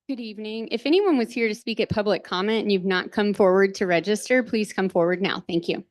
Good evening. If anyone was here to speak at public comment and you've not come forward to register, please come forward now. Thank you.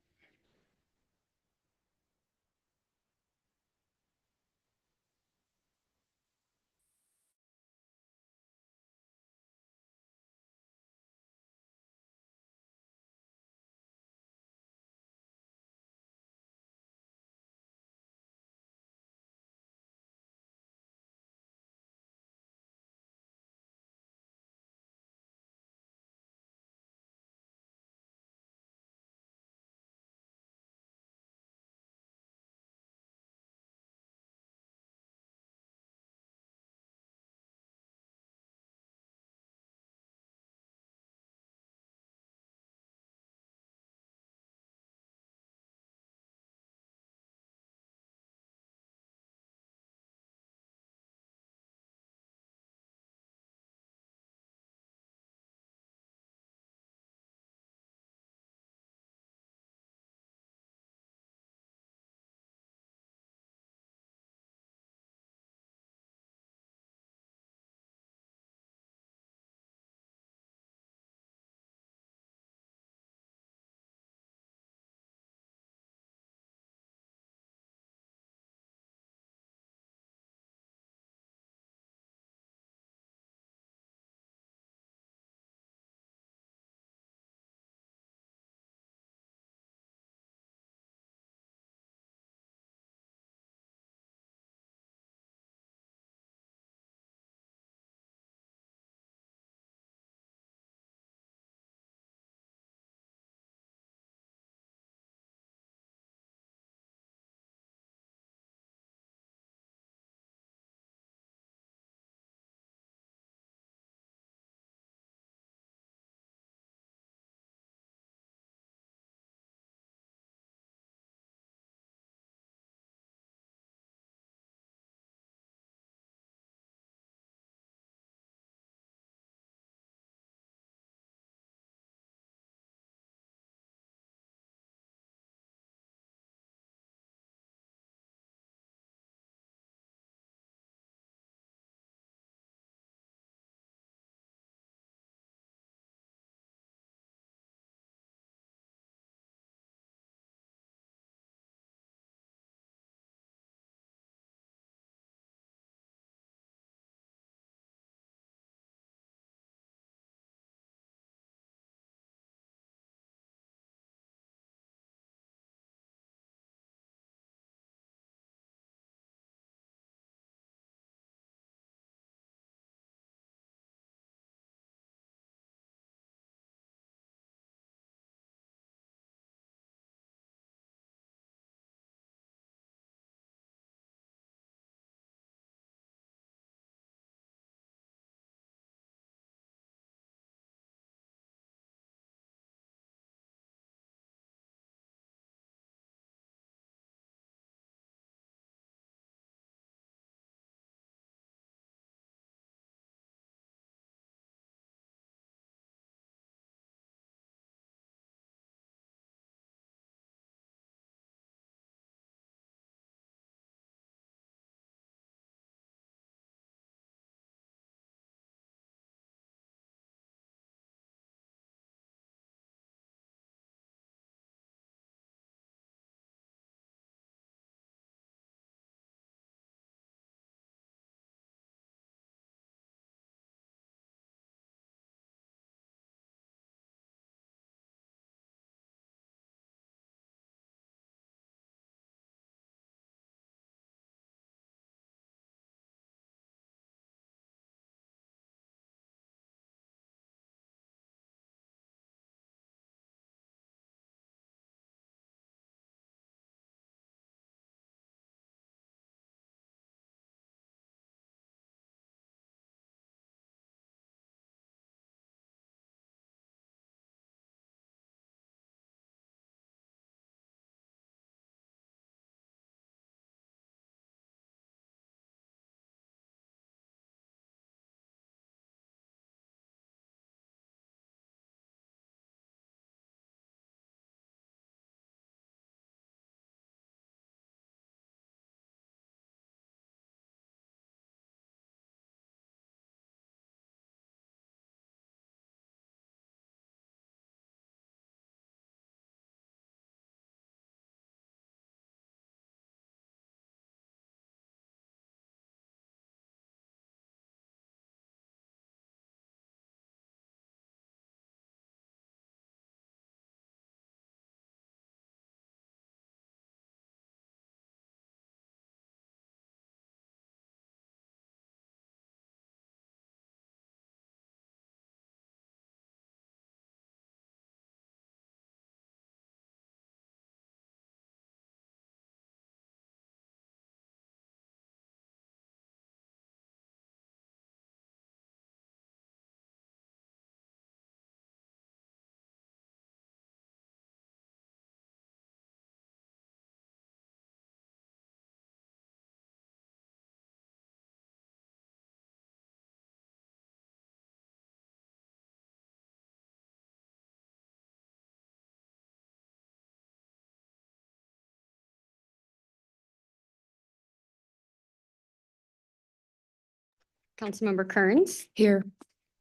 Councilmember Kearns, Here.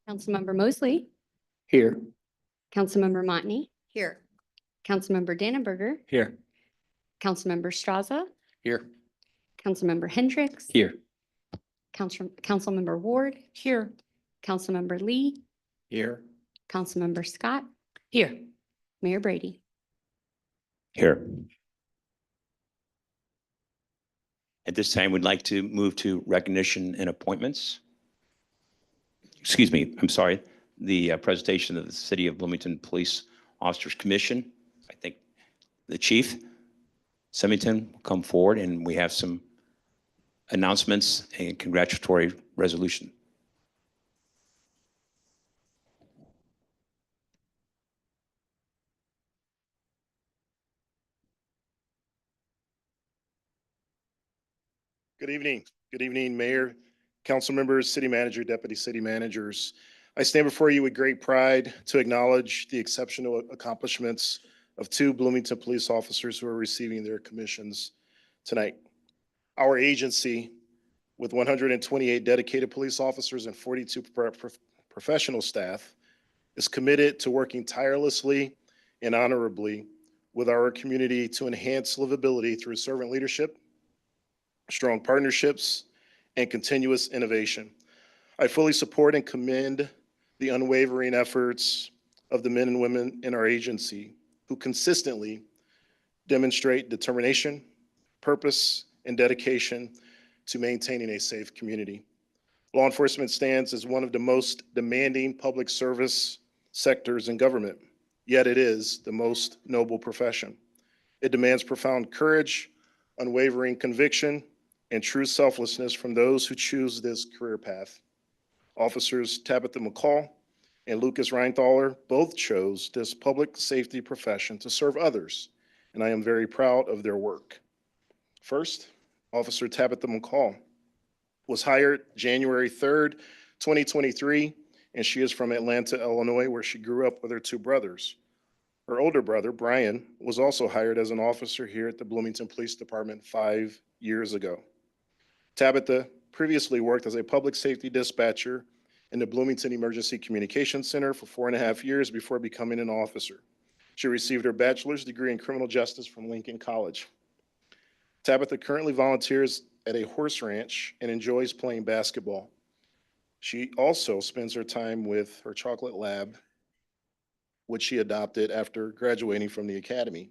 Councilmember Mosley, Here. Councilmember Motney, Here. Councilmember Dannenberger, Here. Councilmember Straza, Here. Councilmember Hendricks, Here. Councilmember Ward, Here. Councilmember Lee, Here. Councilmember Scott, Here. Mayor Brady. Here. At this time, we'd like to move to recognition and appointments. Excuse me, I'm sorry, the presentation of the City of Bloomington Police Officers Commission. I think the Chief Symington will come forward and we have some announcements and congratulatory resolution. Good evening. Good evening, Mayor, council members, city manager, deputy city managers. I stand before you with great pride to acknowledge the exceptional accomplishments of two Bloomington police officers who are receiving their commissions tonight. Our agency, with 128 dedicated police officers and 42 professional staff, is committed to working tirelessly and honorably with our community to enhance livability through servant leadership, strong partnerships, and continuous innovation. I fully support and commend the unwavering efforts of the men and women in our agency who consistently demonstrate determination, purpose, and dedication to maintaining a safe community. Law enforcement stands as one of the most demanding public service sectors in government, yet it is the most noble profession. It demands profound courage, unwavering conviction, and true selflessness from those who choose this career path. Officers Tabitha McCall and Lucas Reinthaler both chose this public safety profession to serve others, and I am very proud of their work. First, Officer Tabitha McCall was hired January 3rd, 2023, and she is from Atlanta, Illinois, where she grew up with her two brothers. Her older brother, Brian, was also hired as an officer here at the Bloomington Police Department 5 years ago. Tabitha previously worked as a public safety dispatcher in the Bloomington Emergency Communications Center for 4.5 years before becoming an officer. She received her bachelor's degree in criminal justice from Lincoln College. Tabitha currently volunteers at a horse ranch and enjoys playing basketball. She also spends her time with her chocolate lab, which she adopted after graduating from the academy.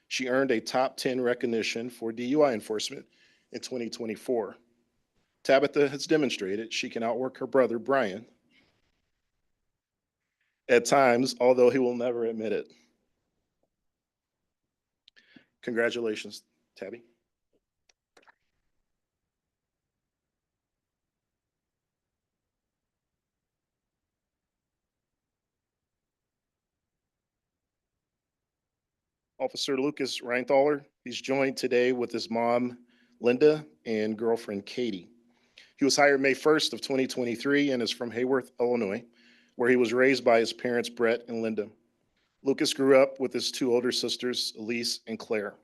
She earned a top 10 recognition for DUI enforcement in 2024. Tabitha has demonstrated she can outwork her brother, Brian, at times, although he will never admit it. Congratulations, Tabby. Officer Lucas Reinthaler, he's joined today with his mom, Linda, and girlfriend, Katie. He was hired May 1st of 2023 and is from Hayworth, Illinois, where he was raised by his parents, Brett and Linda. Lucas grew up with his two older sisters, Elise and Claire.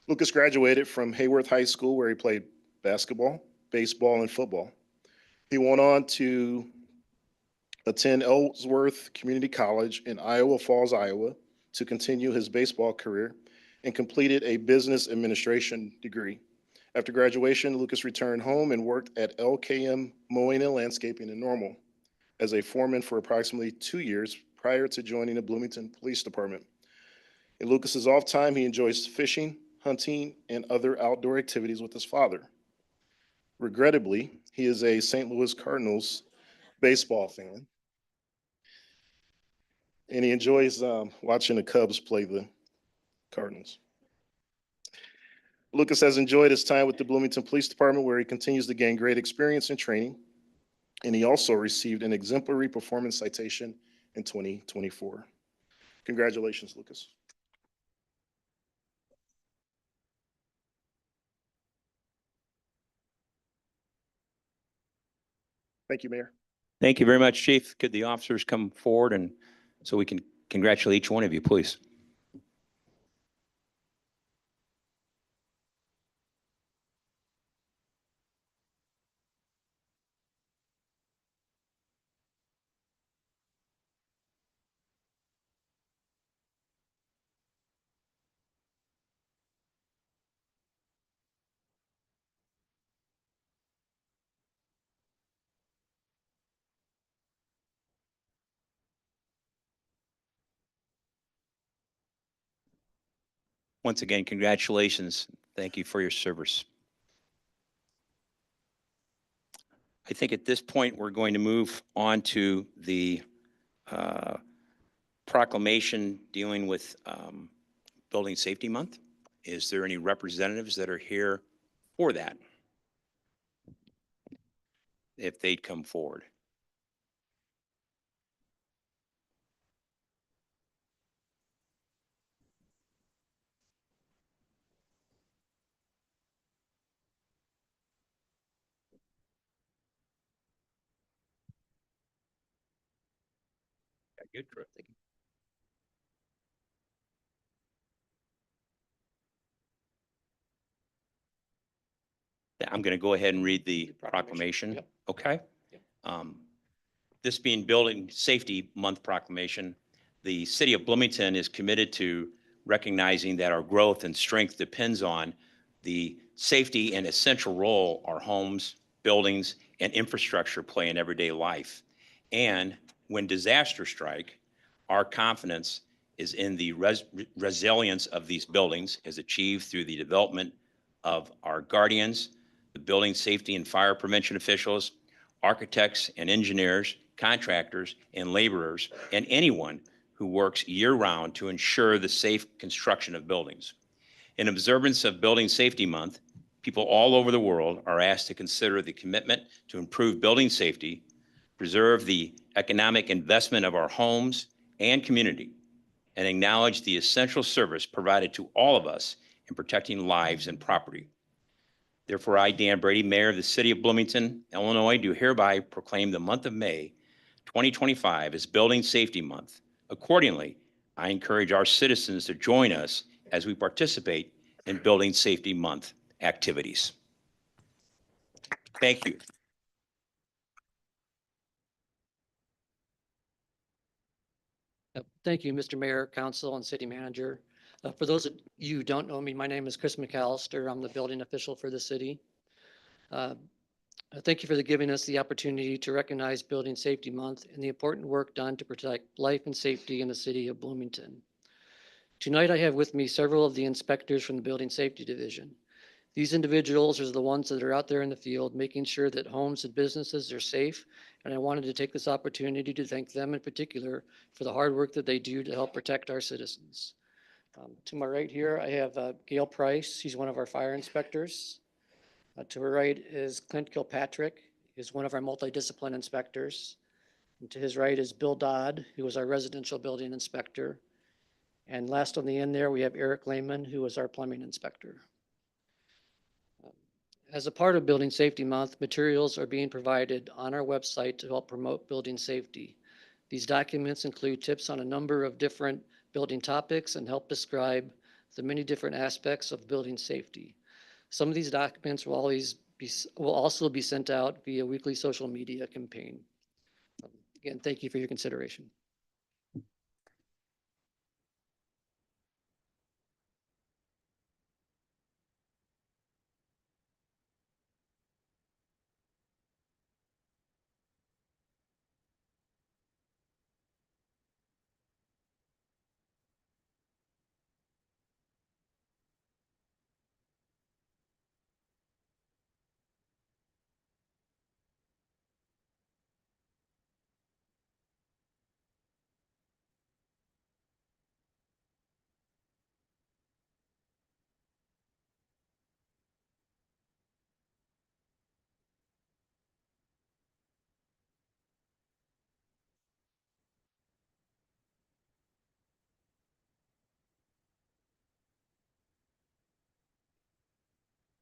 Lucas graduated from Hayworth High School, where he played basketball, baseball, and football. He went on to attend Ellsworth Community College in Iowa Falls, Iowa, to continue his baseball career and completed a business administration degree. After graduation, Lucas returned home and worked at LKM Mowing and Landscaping in Normal as a foreman for approximately 2 years prior to joining the Bloomington Police Department. In Lucas's off time, he enjoys fishing, hunting, and other outdoor activities with his father. Regrettably, he is a St. Louis Cardinals baseball fan, and he enjoys watching the Cubs play the Cardinals. Lucas has enjoyed his time with the Bloomington Police Department, where he continues to gain great experience and training, and he also received an exemplary performance citation in 2024. Congratulations, Lucas. Thank you, Mayor. Thank you very much, Chief. Could the officers come forward and so we can congratulate each one of you, please? Once again, congratulations. Thank you for your service. I think at this point, we're going to move on to the proclamation dealing with Building Safety Month. Is there any representatives that are here for that? If they'd come forward. Yeah, good, Drew. Thank you. I'm going to go ahead and read the proclamation. Yep. Okay. Yep. This being Building Safety Month proclamation, the city of Bloomington is committed to recognizing that our growth and strength depends on the safety and essential role our homes, buildings, and infrastructure play in everyday life. And when disasters strike, our confidence is in the resilience of these buildings is achieved through the development of our guardians, the building safety and fire prevention officials, architects and engineers, contractors and laborers, and anyone who works year-round to ensure the safe construction of buildings. In observance of Building Safety Month, people all over the world are asked to consider the commitment to improve building safety, preserve the economic investment of our homes and community, and acknowledge the essential service provided to all of us in protecting lives and property. Therefore, I, Dan Brady, Mayor of the City of Bloomington, Illinois, do hereby proclaim the month of May 2025 as Building Safety Month. Accordingly, I encourage our citizens to join us as we participate in Building Safety Month activities. Thank you. Thank you, Mr. Mayor, Council, and City Manager. For those of you who don't know me, my name is Chris McAllister. I'm the building official for the city. Thank you for giving us the opportunity to recognize Building Safety Month and the important work done to protect life and safety in the city of Bloomington. Tonight, I have with me several of the inspectors from the Building Safety Division. These individuals are the ones that are out there in the field, making sure that homes and businesses are safe. And I wanted to take this opportunity to thank them in particular for the hard work that they do to help protect our citizens. To my right here, I have Gail Price. He's one of our fire inspectors. To her right is Clint Kilpatrick, who's one of our multidiscipline inspectors. And to his right is Bill Dodd, who is our residential building inspector. And last on the end there, we have Eric Lehman, who is our plumbing inspector. As a part of Building Safety Month, materials are being provided on our website to help promote building safety. These documents include tips on a number of different building topics and help describe the many different aspects of building safety. Some of these documents will also be sent out via weekly social media campaign. Again, thank you for your consideration.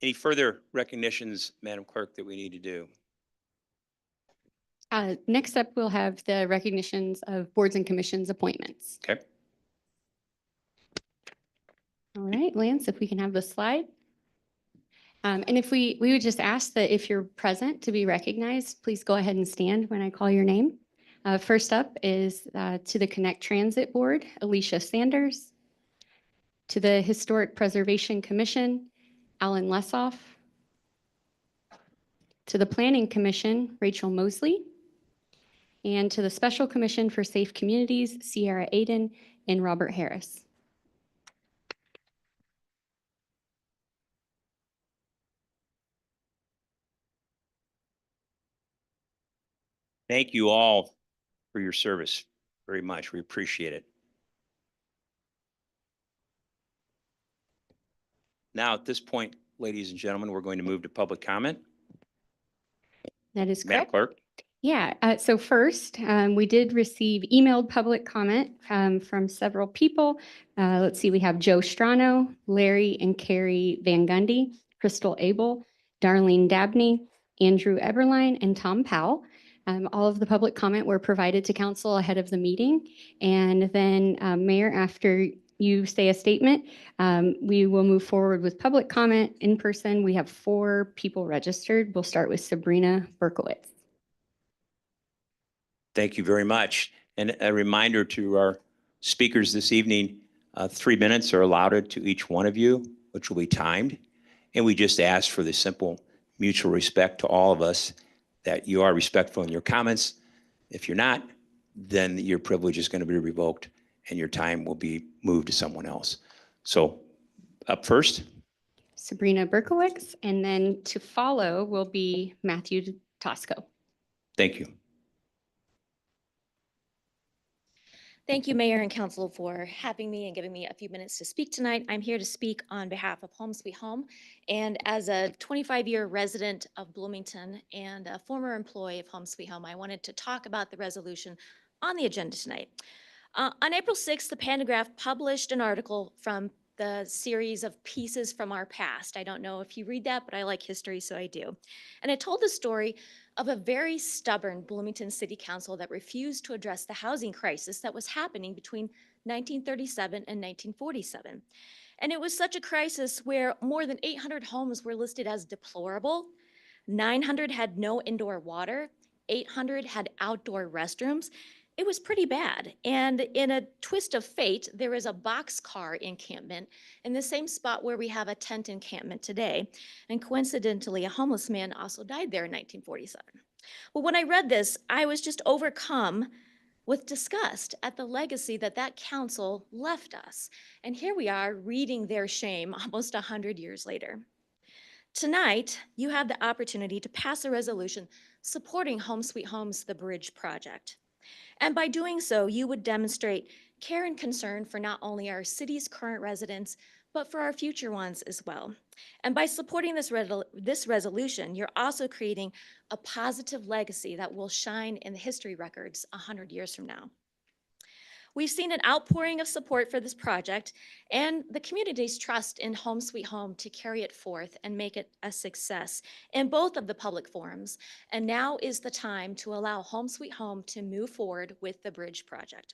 Any further recognitions, Madam Clerk, that we need to do? Next up, we'll have the recognitions of boards and commissions appointments. Okay. All right, Lance, if we can have the slide. And if we would just ask that if you're present to be recognized, please go ahead and stand when I call your name. First up is to the Connect Transit Board, Alicia Sanders. To the Historic Preservation Commission, Alan Lesoff. To the Planning Commission, Rachel Mosley. And to the Special Commission for Safe Communities, Sierra Aiden and Robert Harris. Thank you all for your service very much. We appreciate it. Now, at this point, ladies and gentlemen, we're going to move to public comment. That is Madam correct. Clerk? Yeah, so first, we did receive emailed public comment from several people. Let's see, we have Joe Strano, Larry and Carrie Van Gundy, Crystal Abel, Darlene Dabney, Andrew Eberline, and Tom Powell. All of the public comment were provided to council ahead of the meeting. And then, Mayor, after you say a statement, we will move forward with public comment in person. We have 4 people registered. We'll start with Sabrina Berkowitz. Thank you very much. And a reminder to our speakers this evening, 3 minutes are allotted to each one of you, which will be timed. And we just ask for the simple mutual respect to all of us that you are respectful in your comments. If you're not, then your privilege is going to be revoked and your time will be moved to someone else. So up first. Sabrina Berkowitz, and then to follow will be Matthew Tosco. Thank you. Thank you, Mayor and Council, for having me and giving me a few minutes to speak tonight. I'm here to speak on behalf of Home Sweet Home. And as a 25-year resident of Bloomington and a former employee of Home Sweet Home, I wanted to talk about the resolution on the agenda tonight. On April 6th, the Pantagraph published an article from the series of Pieces from Our Past. I don't know if you read that, but I like history, so I do. And it told the story of a very stubborn Bloomington City Council that refused to address the housing crisis that was happening between 1937 and 1947. And it was such a crisis where more than 800 homes were listed as deplorable, 900 had no indoor water, 800 had outdoor restrooms. It was pretty bad. And in a twist of fate, there is a boxcar encampment in the same spot where we have a tent encampment today. And coincidentally, a homeless man also died there in 1947. Well, when I read this, I was just overcome with disgust at the legacy that that council left us. And here we are reading their shame almost 100 years later. Tonight, you have the opportunity to pass a resolution supporting Home Sweet Home's The Bridge Project. And by doing so, you would demonstrate care and concern for not only our city's current residents, but for our future ones as well. And by supporting this resolution, you're also creating a positive legacy that will shine in the history records 100 years from now. We've seen an outpouring of support for this project and the community's trust in Home Sweet Home to carry it forth and make it a success in both of the public forums. And now is the time to allow Home Sweet Home to move forward with the Bridge Project.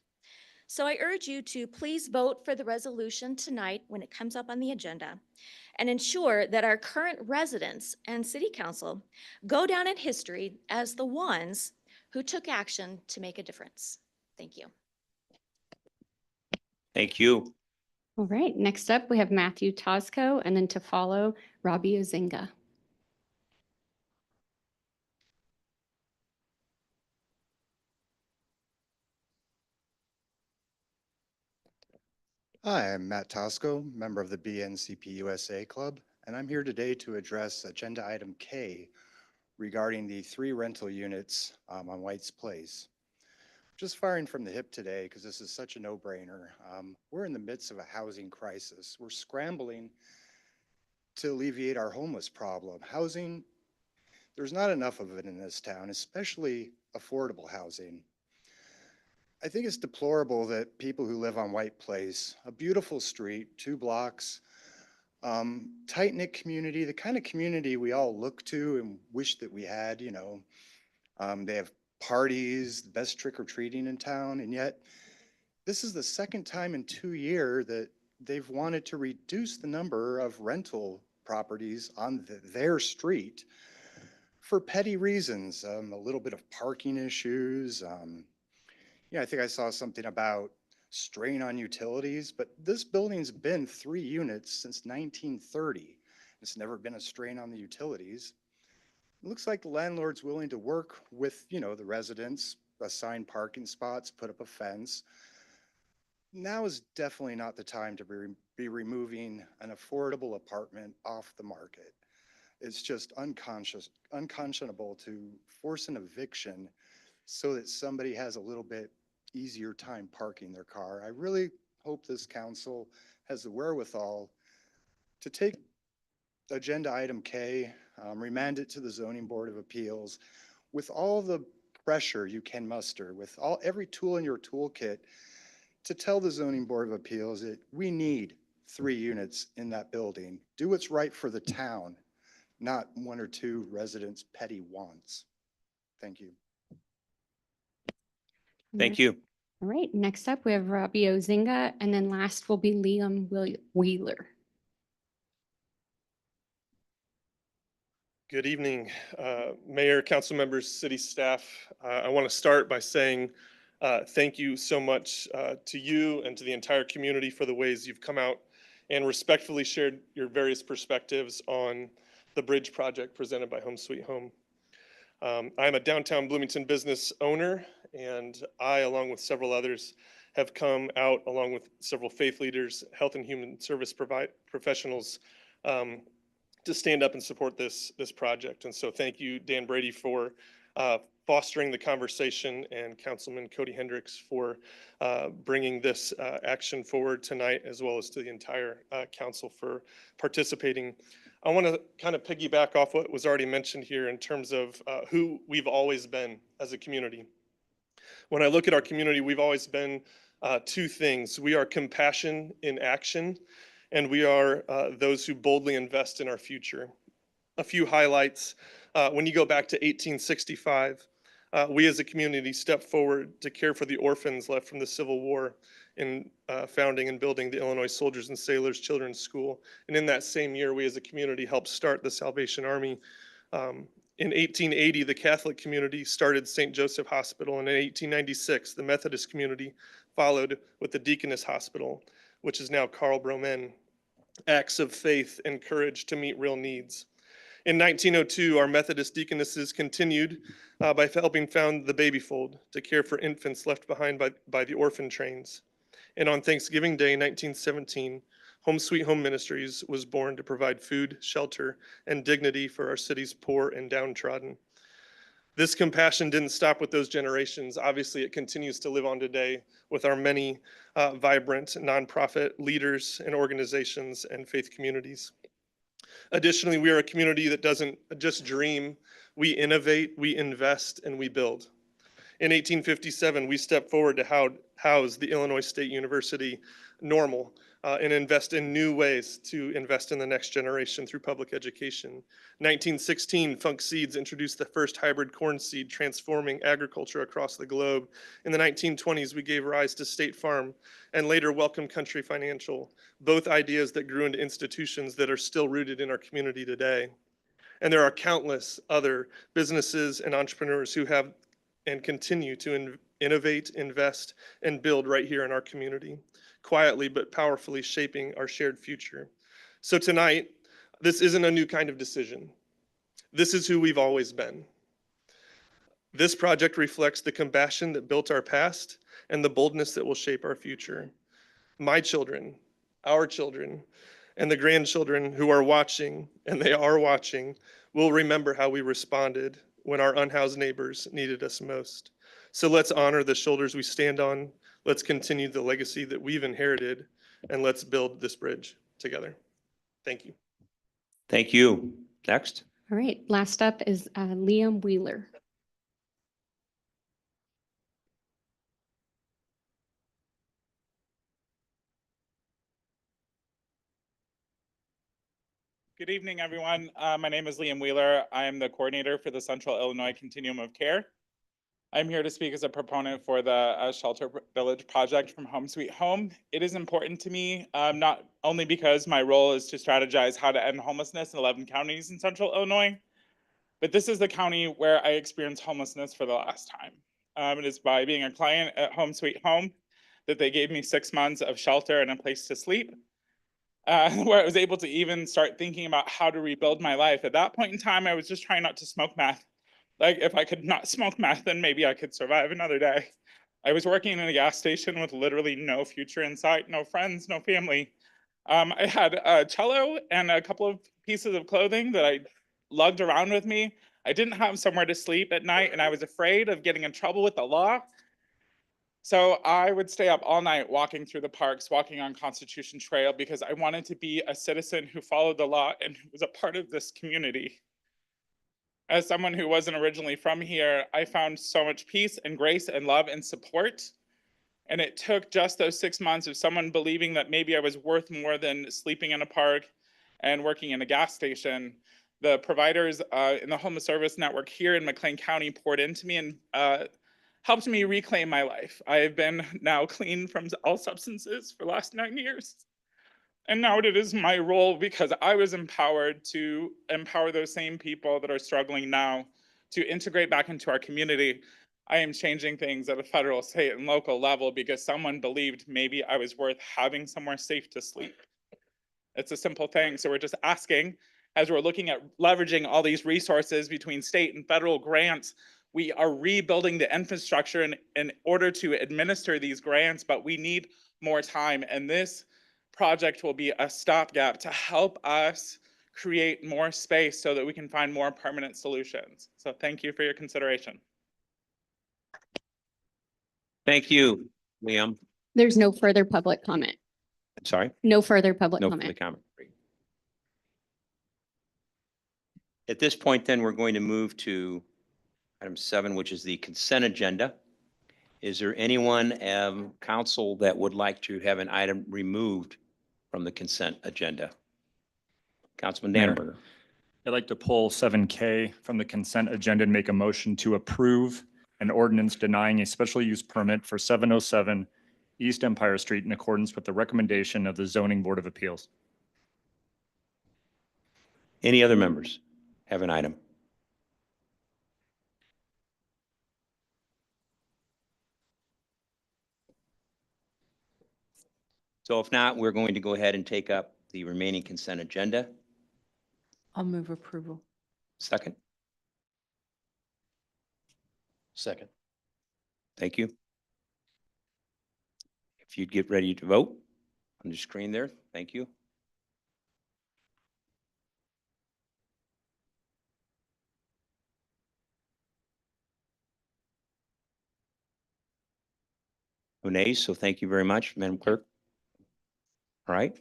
So I urge you to please vote for the resolution tonight when it comes up on the agenda and ensure that our current residents and City Council go down in history as the ones who took action to make a difference. Thank you. Thank you. All right, next up, we have Matthew Tosco, and then to follow, Robbie Ozinga. Hi, I'm Matt Tosco, member of the BNCP USA Club, and I'm here today to address Agenda Item K regarding the 3 rental units on White's Place. Just firing from the hip today because this is such a no-brainer. We're in the midst of a housing crisis. We're scrambling to alleviate our homeless problem. Housing, there's not enough of it in this town, especially affordable housing. I think it's deplorable that people who live on White Place, a beautiful street, 2 blocks, tight-knit community, the kind of community we all look to and wish that we had, you know. They have parties, the best trick-or-treating in town, and yet this is the second time in 2 years that they've wanted to reduce the number of rental properties on their street for petty reasons, a little bit of parking issues. Yeah, I think I saw something about strain on utilities, but this building's been 3 units since 1930. It's never been a strain on the utilities. It looks like the landlord's willing to work with, you know, the residents, assign parking spots, put up a fence. Now is definitely not the time to be removing an affordable apartment off the market. It's just unconscionable to force an eviction so that somebody has a little bit easier time parking their car. I really hope this council has the wherewithal to take agenda item K, remand it to the Zoning Board of Appeals with all the pressure you can muster, with every tool in your toolkit to tell the Zoning Board of Appeals that we need 3 units in that building. Do what's right for the town, not 1 or 2 residents' petty wants. Thank you. Thank you. All right, next up, we have Robbie Ozinga, and then last will be Liam Wheeler. Good evening, Mayor, council members, city staff. I want to start by saying thank you so much to you and to the entire community for the ways you've come out and respectfully shared your various perspectives on the bridge project presented by Home Sweet Home. I'm a downtown Bloomington business owner, and I, along with several others, have come out along with several faith leaders, health and human service professionals, to stand up and support this project. And so thank you, Dan Brady, for fostering the conversation, and Councilman Cody Hendricks for bringing this action forward tonight, as well as to the entire council for participating. I want to kind of piggyback off what was already mentioned here in terms of who we've always been as a community. When I look at our community, we've always been 2 things. We are compassion in action, and we are those who boldly invest in our future. A few highlights. When you go back to 1865, we as a community stepped forward to care for the orphans left from the Civil War in founding and building the Illinois Soldiers and Sailors Children's School. And in that same year, we as a community helped start the Salvation Army. In 1880, the Catholic community started St. Joseph Hospital, and in 1896, the Methodist community followed with the Deaconess Hospital, which is now Carl Bromen. Acts of faith and courage to meet real needs. In 1902, our Methodist deaconesses continued by helping found the Baby Fold to care for infants left behind by the orphan trains. And on Thanksgiving Day, 1917, Home Sweet Home Ministries was born to provide food, shelter, and dignity for our city's poor and downtrodden. This compassion didn't stop with those generations. Obviously, it continues to live on today with our many vibrant nonprofit leaders and organizations and faith communities. Additionally, we are a community that doesn't just dream, we innovate, we invest, and we build. In 1857, we stepped forward to house the Illinois State University Normal and invest in new ways to invest in the next generation through public education. 1916, Funk Seeds introduced the first hybrid corn seed, transforming agriculture across the globe. In the 1920s, we gave rise to State Farm and later Welcome Country Financial, both ideas that grew into institutions that are still rooted in our community today. And there are countless other businesses and entrepreneurs who have and continue to innovate, invest, and build right here in our community, quietly but powerfully shaping our shared future. So tonight, this isn't a new kind of decision. This is who we've always been. This project reflects the compassion that built our past and the boldness that will shape our future. My children, our children, and the grandchildren who are watching, and they are watching, will remember how we responded when our unhoused neighbors needed us most. So let's honor the shoulders we stand on. Let's continue the legacy that we've inherited, and let's build this bridge together. Thank you. Thank you. Next. All right, last up is Liam Wheeler. Good evening, everyone. My name is Liam Wheeler. I am the coordinator for the Central Illinois Continuum of Care. I'm here to speak as a proponent for the Shelter Village project from Home Sweet Home. It is important to me, not only because my role is to strategize how to end homelessness in 11 counties in Central Illinois, but this is the county where I experienced homelessness for the last time. It is by being a client at Home Sweet Home that they gave me 6 months of shelter and a place to sleep. Where I was able to even start thinking about how to rebuild my life. At that point in time, I was just trying not to smoke meth. Like, if I could not smoke meth, then maybe I could survive another day. I was working in a gas station with literally no future in sight, no friends, no family. I had a cello and a couple of pieces of clothing that I lugged around with me. I didn't have somewhere to sleep at night, and I was afraid of getting in trouble with the law. So I would stay up all night walking through the parks, walking on Constitution Trail, because I wanted to be a citizen who followed the law and who was a part of this community. As someone who wasn't originally from here, I found so much peace and grace and love and support. And it took just those 6 months of someone believing that maybe I was worth more than sleeping in a park and working in a gas station. The providers in the homeless service network here in McLean County poured into me and helped me reclaim my life. I have been now clean from all substances for the last 9 years. And now it is my role, because I was empowered, to empower those same people that are struggling now to integrate back into our community. I am changing things at a federal, state, and local level because someone believed maybe I was worth having somewhere safe to sleep. It's a simple thing. So we're just asking, as we're looking at leveraging all these resources between state and federal grants, we are rebuilding the infrastructure in order to administer these grants, but we need more time. And this project will be a stopgap to help us create more space so that we can find more permanent solutions. So thank you for your consideration. Thank you, Liam. There's no further public comment. I'm sorry. No further public No further comment. comment. At this point, then, we're going to move to item 7, which is the consent agenda. Is there anyone, council, that would like to have an item removed from the consent agenda? Councilman Mayor. Dannenberger. I'd like to pull 7K from the consent agenda and make a motion to approve an ordinance denying a special use permit for 707 East Empire Street in accordance with the recommendation of the Zoning Board of Appeals. Any other members have an item? So if not, we're going to go ahead and take up the remaining consent agenda. I'll move approval. Second. Second. Thank you. If you'd get ready to vote on the screen there, thank you. No nays, so thank you very much, Madam Clerk. All right.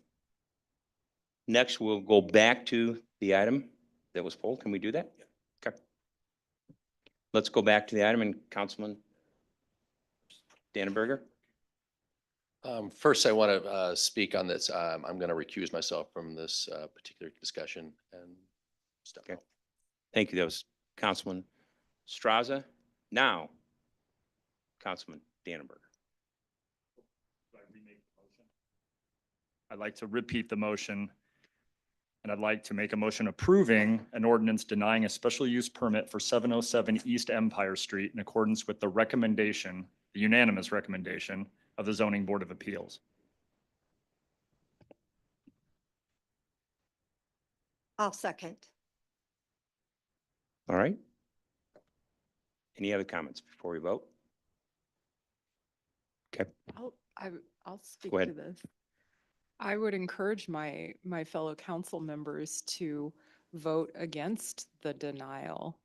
Next, we'll go back to the item that was pulled. Can we do that? Okay. Let's go back to the item, and Councilman Dannenberger. First, I want to speak on this. I'm going to recuse myself from this particular discussion and stuff. Okay. Thank you. That was Councilman Straza. Now, Councilman Dannenberger. I'd like to repeat the motion, and I'd like to make a motion approving an ordinance denying a special use permit for 707 East Empire Street in accordance with the recommendation, the unanimous recommendation of the Zoning Board of Appeals. I'll second. All right. Any other comments before we vote? Okay. I'll speak Go to ahead. this. I would encourage my fellow council members to vote against the denial.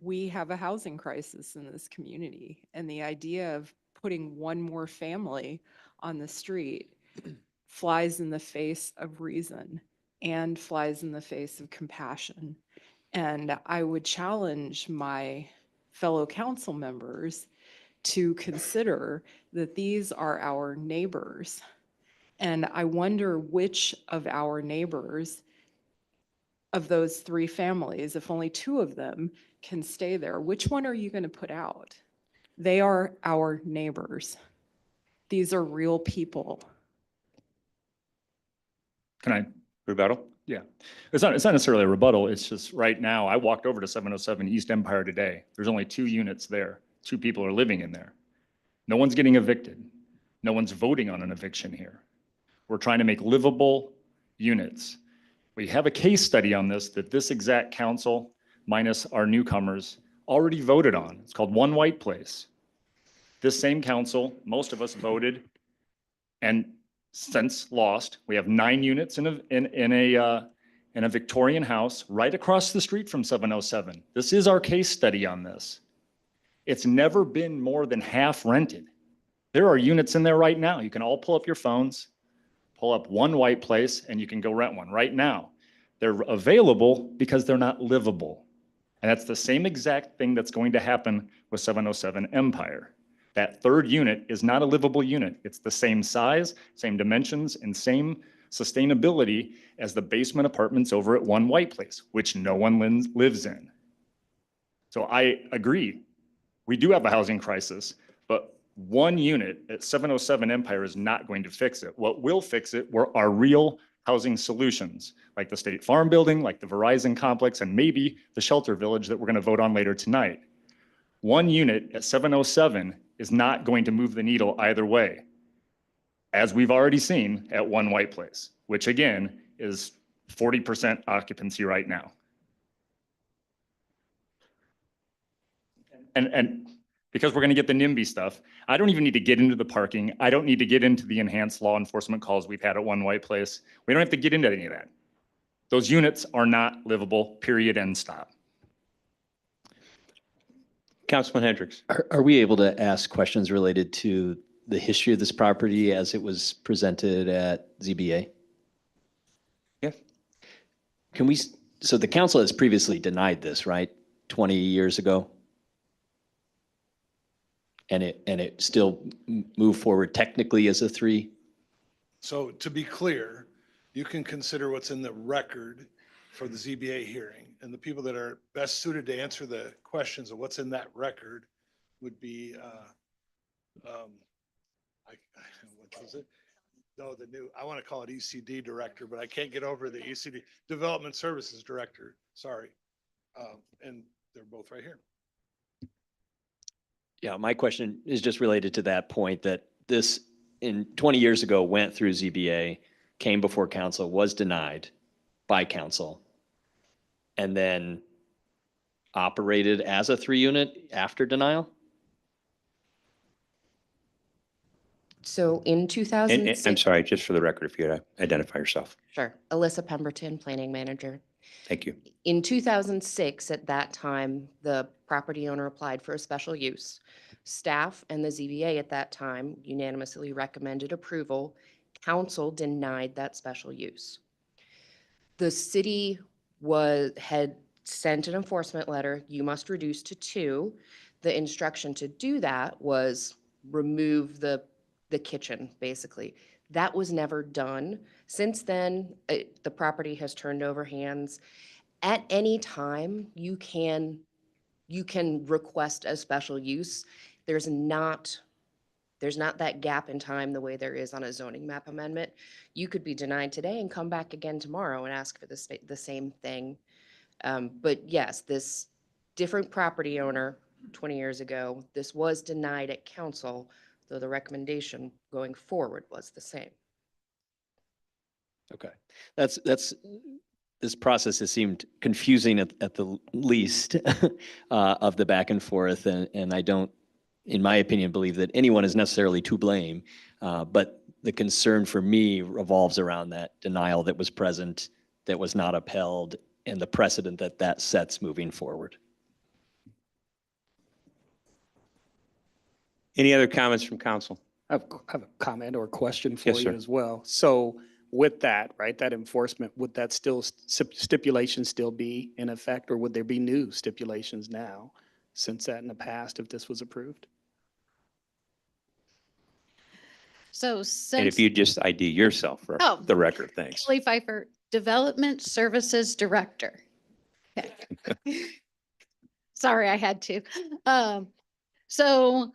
We have a housing crisis in this community, and the idea of putting one more family on the street flies in the face of reason and flies in the face of compassion. And I would challenge my fellow council members to consider that these are our neighbors. And I wonder which of our neighbors, of those 3 families, if only 2 of them can stay there, which one are you going to put out? They are our neighbors. These are real people. Can I? Rebuttal? Yeah. It's not necessarily a rebuttal. It's just right now, I walked over to 707 East Empire today. There's only 2 units there. 2 people are living in there. No one's getting evicted. No one's voting on an eviction here. We're trying to make livable units. We have a case study on this that this exact council, minus our newcomers, already voted on. It's called One White Place. This same council, most of us voted and since lost. We have 9 units in in a Victorian house right across the street from 707. This is our case study on this. It's never been more than half rented. There are units in there right now. You can all pull up your phones, pull up One White Place, and you can go rent one right now. They're available because they're not livable. And that's the same exact thing that's going to happen with 707 Empire. That third unit is not a livable unit. It's the same size, same dimensions, and same sustainability as the basement apartments over at One White Place, which no one lives in. So I agree. We do have a housing crisis, but one unit at 707 Empire is not going to fix it. What will fix it are real housing solutions, like the State Farm building, like the Verizon complex, and maybe the shelter village that we're going to vote on later tonight. One unit at 707 is not going to move the needle either way, as we've already seen at One White Place, which again is 40% occupancy right now. And because we're going to get the NIMBY stuff, I don't even need to get into the parking. I don't need to get into the enhanced law enforcement calls we've had at One White Place. We don't have to get into any of that. Those units are not livable, period, end stop. Councilman Hendricks. Are we able to ask questions related to the history of this property as it was presented at ZBA? Yeah. Can we, so the council has previously denied this, right? 20 years ago? And it still moved forward technically as a 3? So to be clear, you can consider what's in the record for the ZBA hearing. And the people that are best suited to answer the questions of what's in that record would be, what was it? No, I want to call it ECD director, but I can't get over the ECD, Development Services Director, sorry. And they're both right here. Yeah, my question is just related to that point that this, 20 years ago, went through ZBA, came before council, was denied by council, and then operated as a 3-unit after denial? So in And 2006. I'm sorry, just for the record, if you could identify yourself. Sure. Alyssa Pemberton, Planning Manager. Thank you. In 2006, at that time, the property owner applied for a special use. Staff and the ZBA at that time unanimously recommended approval. Council denied that special use. The city had sent an enforcement letter, you must reduce to 2. The instruction to do that was remove the kitchen, basically. That was never done. Since then, the property has turned over hands. At any time, you can request a special use. There's not that gap in time the way there is on a zoning map amendment. You could be denied today and come back again tomorrow and ask for the same thing. But yes, this different property owner 20 years ago, this was denied at council, though the recommendation going forward was the same. Okay, this process has seemed confusing at the least of the back and forth, and I don't, in my opinion, believe that anyone is necessarily to blame. But the concern for me revolves around that denial that was present, that was not upheld, and the precedent that sets moving forward. Any other comments from council? I have a comment or a question for Yes, you sir. as well. So with that, right, that enforcement, would that stipulation still be in effect, or would there be new stipulations now since that in the past if this was approved? So And since if you just ID yourself for Oh. the record, thanks. Kelly Pfeiffer, Development Services Director. Okay. Sorry, I had to. So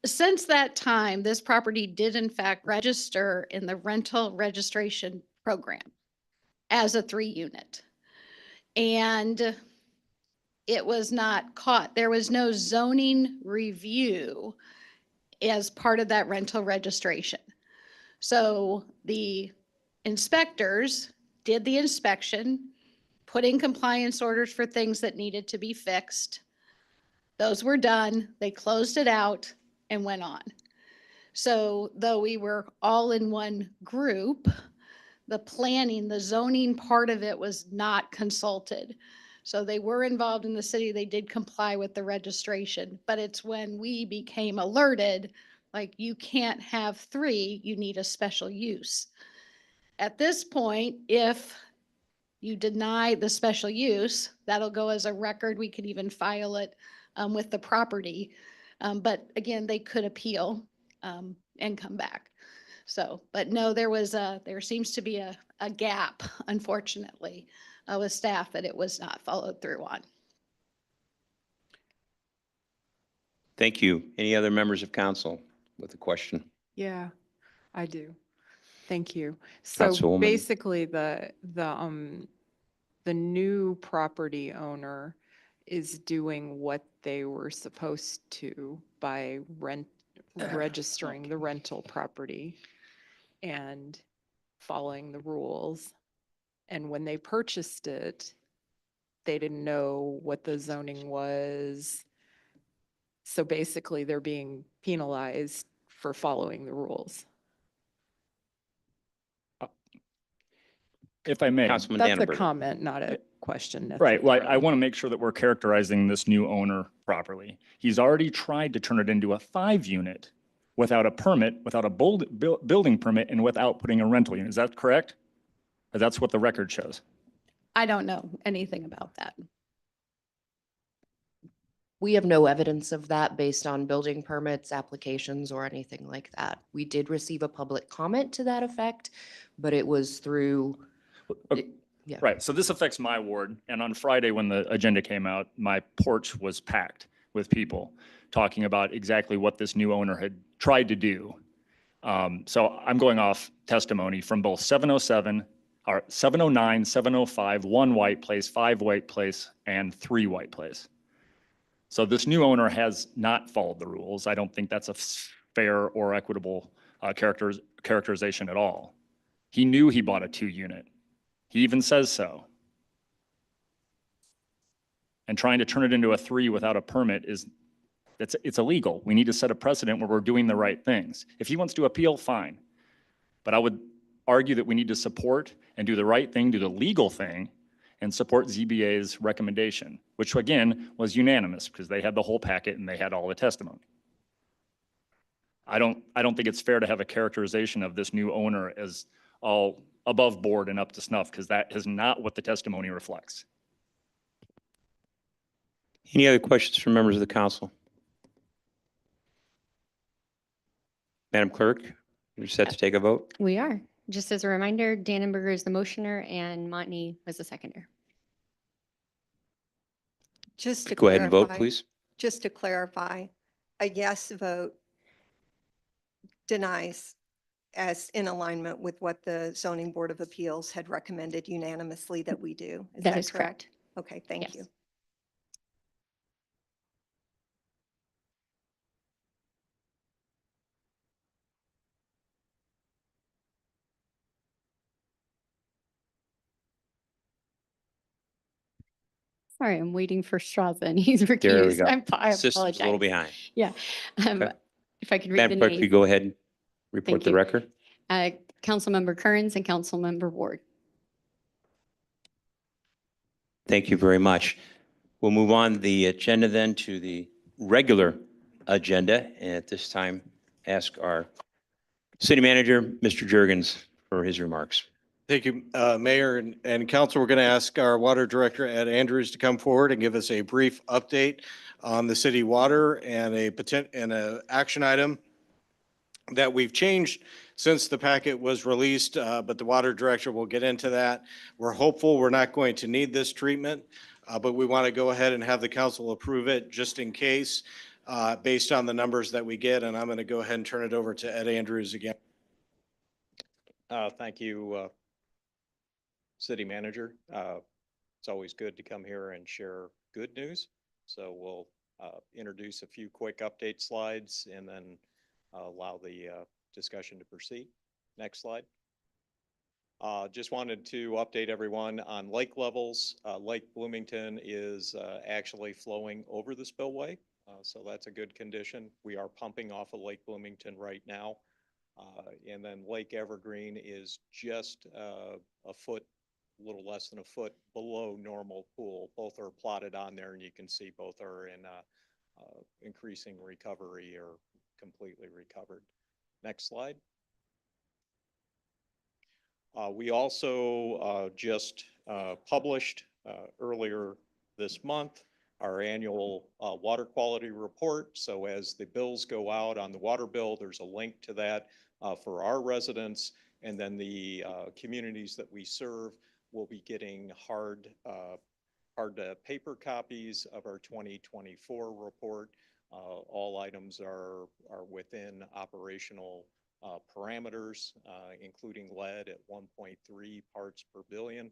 since that time, this property did in fact register in the rental registration program as a 3-unit. And it was not caught. There was no zoning review as part of that rental registration. So the inspectors did the inspection, put in compliance orders for things that needed to be fixed. Those were done. They closed it out and went on. So though we were all in one group, the planning, the zoning part of it was not consulted. So they were involved in the city. They did comply with the registration, but it's when we became alerted, like you can't have 3, you need a special use. At this point, if you deny the special use, that'll go as a record. We could even file it with the property. But again, they could appeal and come back. So, but no, there seems to be a gap, unfortunately, with staff that it was not followed through on. Thank you. Any other members of council with a question? Yeah, I do. Thank you. So Councilwoman. basically, the new property owner is doing what they were supposed to by registering the rental property and following the rules. And when they purchased it, they didn't know what the zoning was. So basically, they're being penalized for following the rules. If I may. Councilman That's a Dannenberger. comment, not a question. Right. Well, I necessarily. want to make sure that we're characterizing this new owner properly. He's already tried to turn it into a 5-unit without a permit, without a building permit, and without putting a rental unit. Is that correct? Or that's what the record shows? I don't know anything about that. We have no evidence of that based on building permits, applications, or anything like that. We did receive a public comment to that effect, but it was through, yeah. Right. So this affects my ward. And on Friday, when the agenda came out, my porch was packed with people talking about exactly what this new owner had tried to do. So I'm going off testimony from both 707, or 709, 705, 1 White Place, 5 White Place, and 3 White Place. So this new owner has not followed the rules. I don't think that's a fair or equitable characterization at all. He knew he bought a 2-unit. He even says so. And trying to turn it into a 3 without a permit it's illegal. We need to set a precedent where we're doing the right things. If he wants to appeal, fine. But I would argue that we need to support and do the right thing, do the legal thing, and support ZBA's recommendation, which again was unanimous because they had the whole packet and they had all the testimony. I don't think it's fair to have a characterization of this new owner as all above board and up to snuff, because that is not what the testimony reflects. Any other questions from members of the council? Madam Clerk, you're set to take a vote. We are. Just as a reminder, Dannenberger is the motioner and Montney was the seconder. Just to Go ahead and vote, clarify- please. Just to clarify, a yes vote denies as in alignment with what the Zoning Board of Appeals had recommended unanimously that we do. That is correct. Okay, thank you. Yes. Sorry, I'm waiting for Straza and he's There we recused. go. I System's a little apologize. behind. Yeah. Okay. If I could read the Madam Clerk, could you names. go ahead and report Thank the you. record? Councilmember Kearns and Councilmember Ward. Thank you very much. We'll move on the agenda then to the regular agenda. And at this time, ask our city manager, Mr. Jurgens, for his remarks. Thank you, Mayor and Council. We're going to ask our Water Director, Ed Andrews, to come forward and give us a brief update on the city water and an action item that we've changed since the packet was released, but the Water Director will get into that. We're hopeful we're not going to need this treatment, but we want to go ahead and have the council approve it just in case, based on the numbers that we get. And I'm going to go ahead and turn it over to Ed Andrews again. Thank you, City Manager. It's always good to come here and share good news. So we'll introduce a few quick update slides and then allow the discussion to proceed. Next slide. Just wanted to update everyone on lake levels. Lake Bloomington is actually flowing over the spillway. So that's a good condition. We are pumping off of Lake Bloomington right now. And then Lake Evergreen is just a foot, a little less than a foot below normal pool. Both are plotted on there, and you can see both are in increasing recovery or completely recovered. Next slide. We also just published earlier this month our annual water quality report. So as the bills go out on the water bill, there's a link to that for our residents. And then the communities that we serve will be getting hard paper copies of our 2024 report. All items are within operational parameters, including lead at 1.3 parts per billion,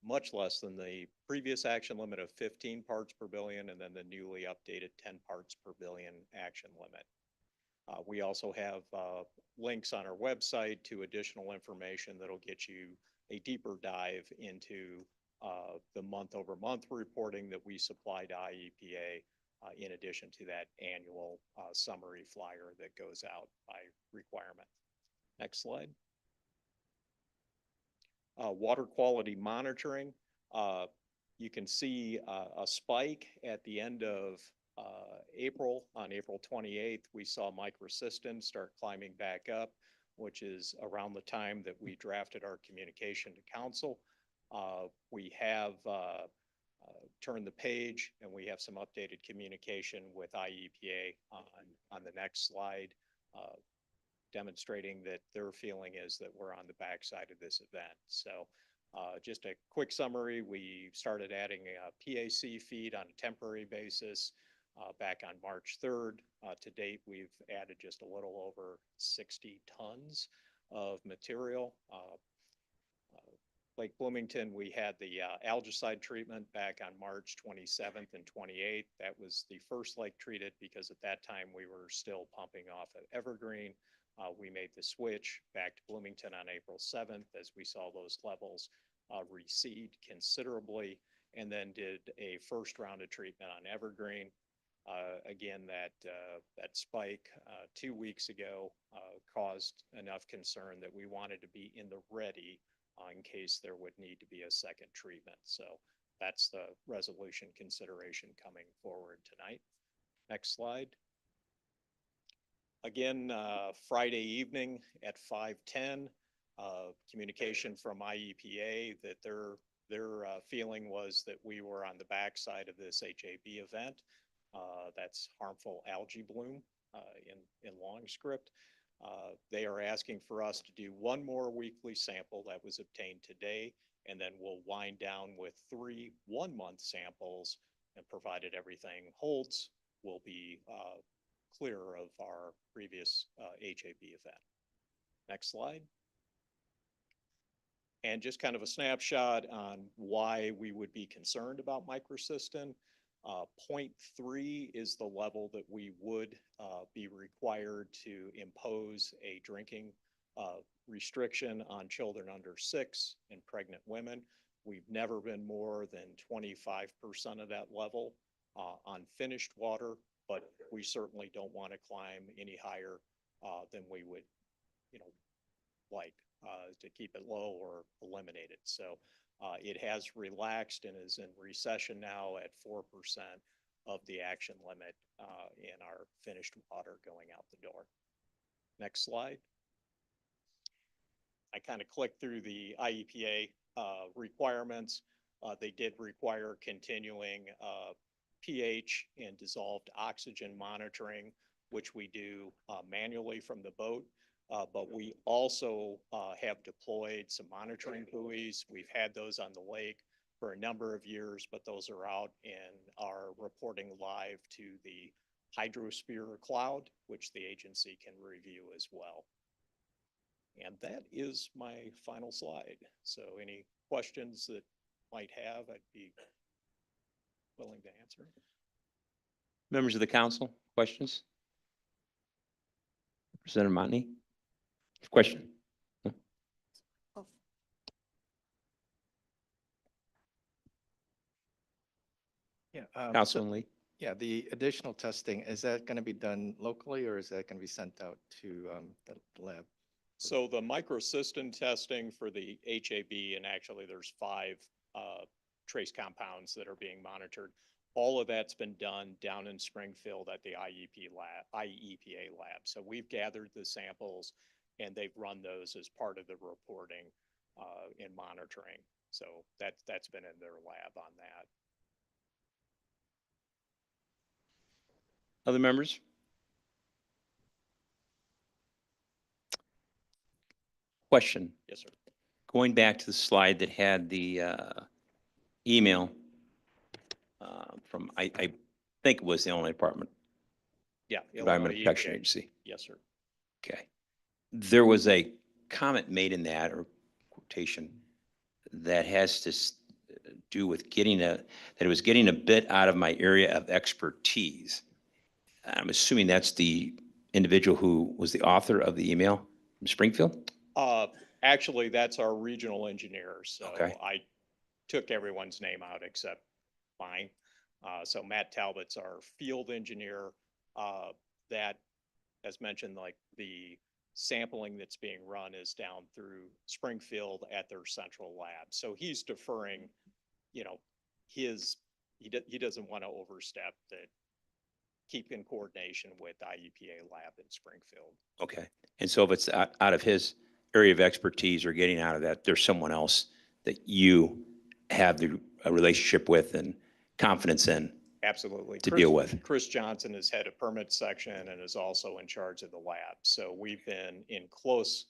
much less than the previous action limit of 15 parts per billion, and then the newly updated 10 parts per billion action limit. We also have links on our website to additional information that'll get you a deeper dive into the month-over-month reporting that we supply to IEPA, in addition to that annual summary flyer that goes out by requirement. Next slide. Water quality monitoring. You can see a spike at the end of April. On April 28th, we saw microcystin start climbing back up, which is around the time that we drafted our communication to council. We have turned the page, and we have some updated communication with IEPA on the next slide, demonstrating that their feeling is that we're on the backside of this event. So just a quick summary, we started adding a PAC feed on a temporary basis back on March 3rd. To date, we've added just a little over 60 tons of material. Lake Bloomington, we had the algicide treatment back on March 27th and 28th. That was the first lake treated because at that time we were still pumping off at Evergreen. We made the switch back to Bloomington on April 7th as we saw those levels recede considerably, and then did a first round of treatment on Evergreen. Again, that spike 2 weeks ago caused enough concern that we wanted to be in the ready in case there would need to be a second treatment. So that's the resolution consideration coming forward tonight. Next slide. Again, Friday evening at 5:10, communication from IEPA that their feeling was that we were on the backside of this HAB event. That's harmful algae bloom in long script. They are asking for us to do one more weekly sample that was obtained today, and then we'll wind down with 3 one-month samples, and provided everything holds, we'll be clear of our previous HAB event. Next slide. And just kind of a snapshot on why we would be concerned about microcystin. 0.3 is the level that we would be required to impose a drinking restriction on children under 6 and pregnant women. We've never been more than 25% of that level on finished water, but we certainly don't want to climb any higher than we would, like to keep it low or eliminate it. So it has relaxed and is in recession now at 4% of the action limit in our finished water going out the door. Next slide. I kind of clicked through the IEPA requirements. They did require continuing pH and dissolved oxygen monitoring, which we do manually from the boat. But we also have deployed some monitoring buoys. We've had those on the lake for a number of years, but those are out and are reporting live to the hydrosphere cloud, which the agency can review as well. And that is my final slide. So any questions that might have, I'd be willing to answer. Members of the council, questions? Representative Motney? Question? Yeah. Councilman Lee? Yeah, the additional testing, is that going to be done locally or is that going to be sent out to the lab? So the microcystin testing for the HAB, and actually there's 5 trace compounds that are being monitored. All of that's been done down in Springfield at the IEPA lab. So we've gathered the samples and they've run those as part of the reporting and monitoring. So that's been in their lab on that. Other members? Question. Yes, sir. Going back to the slide that had the email from, I think it was the Illinois Department, Yeah. Environmental Illinois Protection EPA. Agency. Yes, sir. Okay. There was a comment made in that, or quotation, that has to do with that it was getting a bit out of my area of expertise. I'm assuming that's the individual who was the author of the email from Springfield? Actually, that's our regional engineer. So Okay. I took everyone's name out except mine. So Matt Talbot's our field engineer. That, as mentioned, like the sampling that's being run is down through Springfield at their central lab. So he's deferring, you know, he doesn't want to overstep that, keep in coordination with IEPA lab in Springfield. Okay. And so if it's out of his area of expertise or getting out of that, there's someone else that you have a relationship with and confidence in Absolutely. to deal with. Chris Johnson is head of permit section and is also in charge of the lab. So we've been in close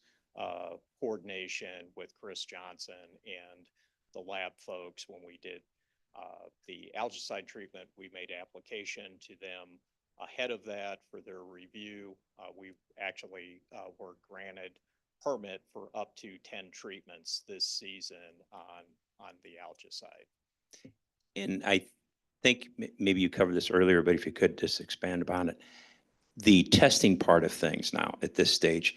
coordination with Chris Johnson and the lab folks when we did the algicide treatment. We made application to them ahead of that for their review. We actually were granted permit for up to 10 treatments this season on the algicide. And I think maybe you covered this earlier, but if you could just expand upon it. The testing part of things now at this stage,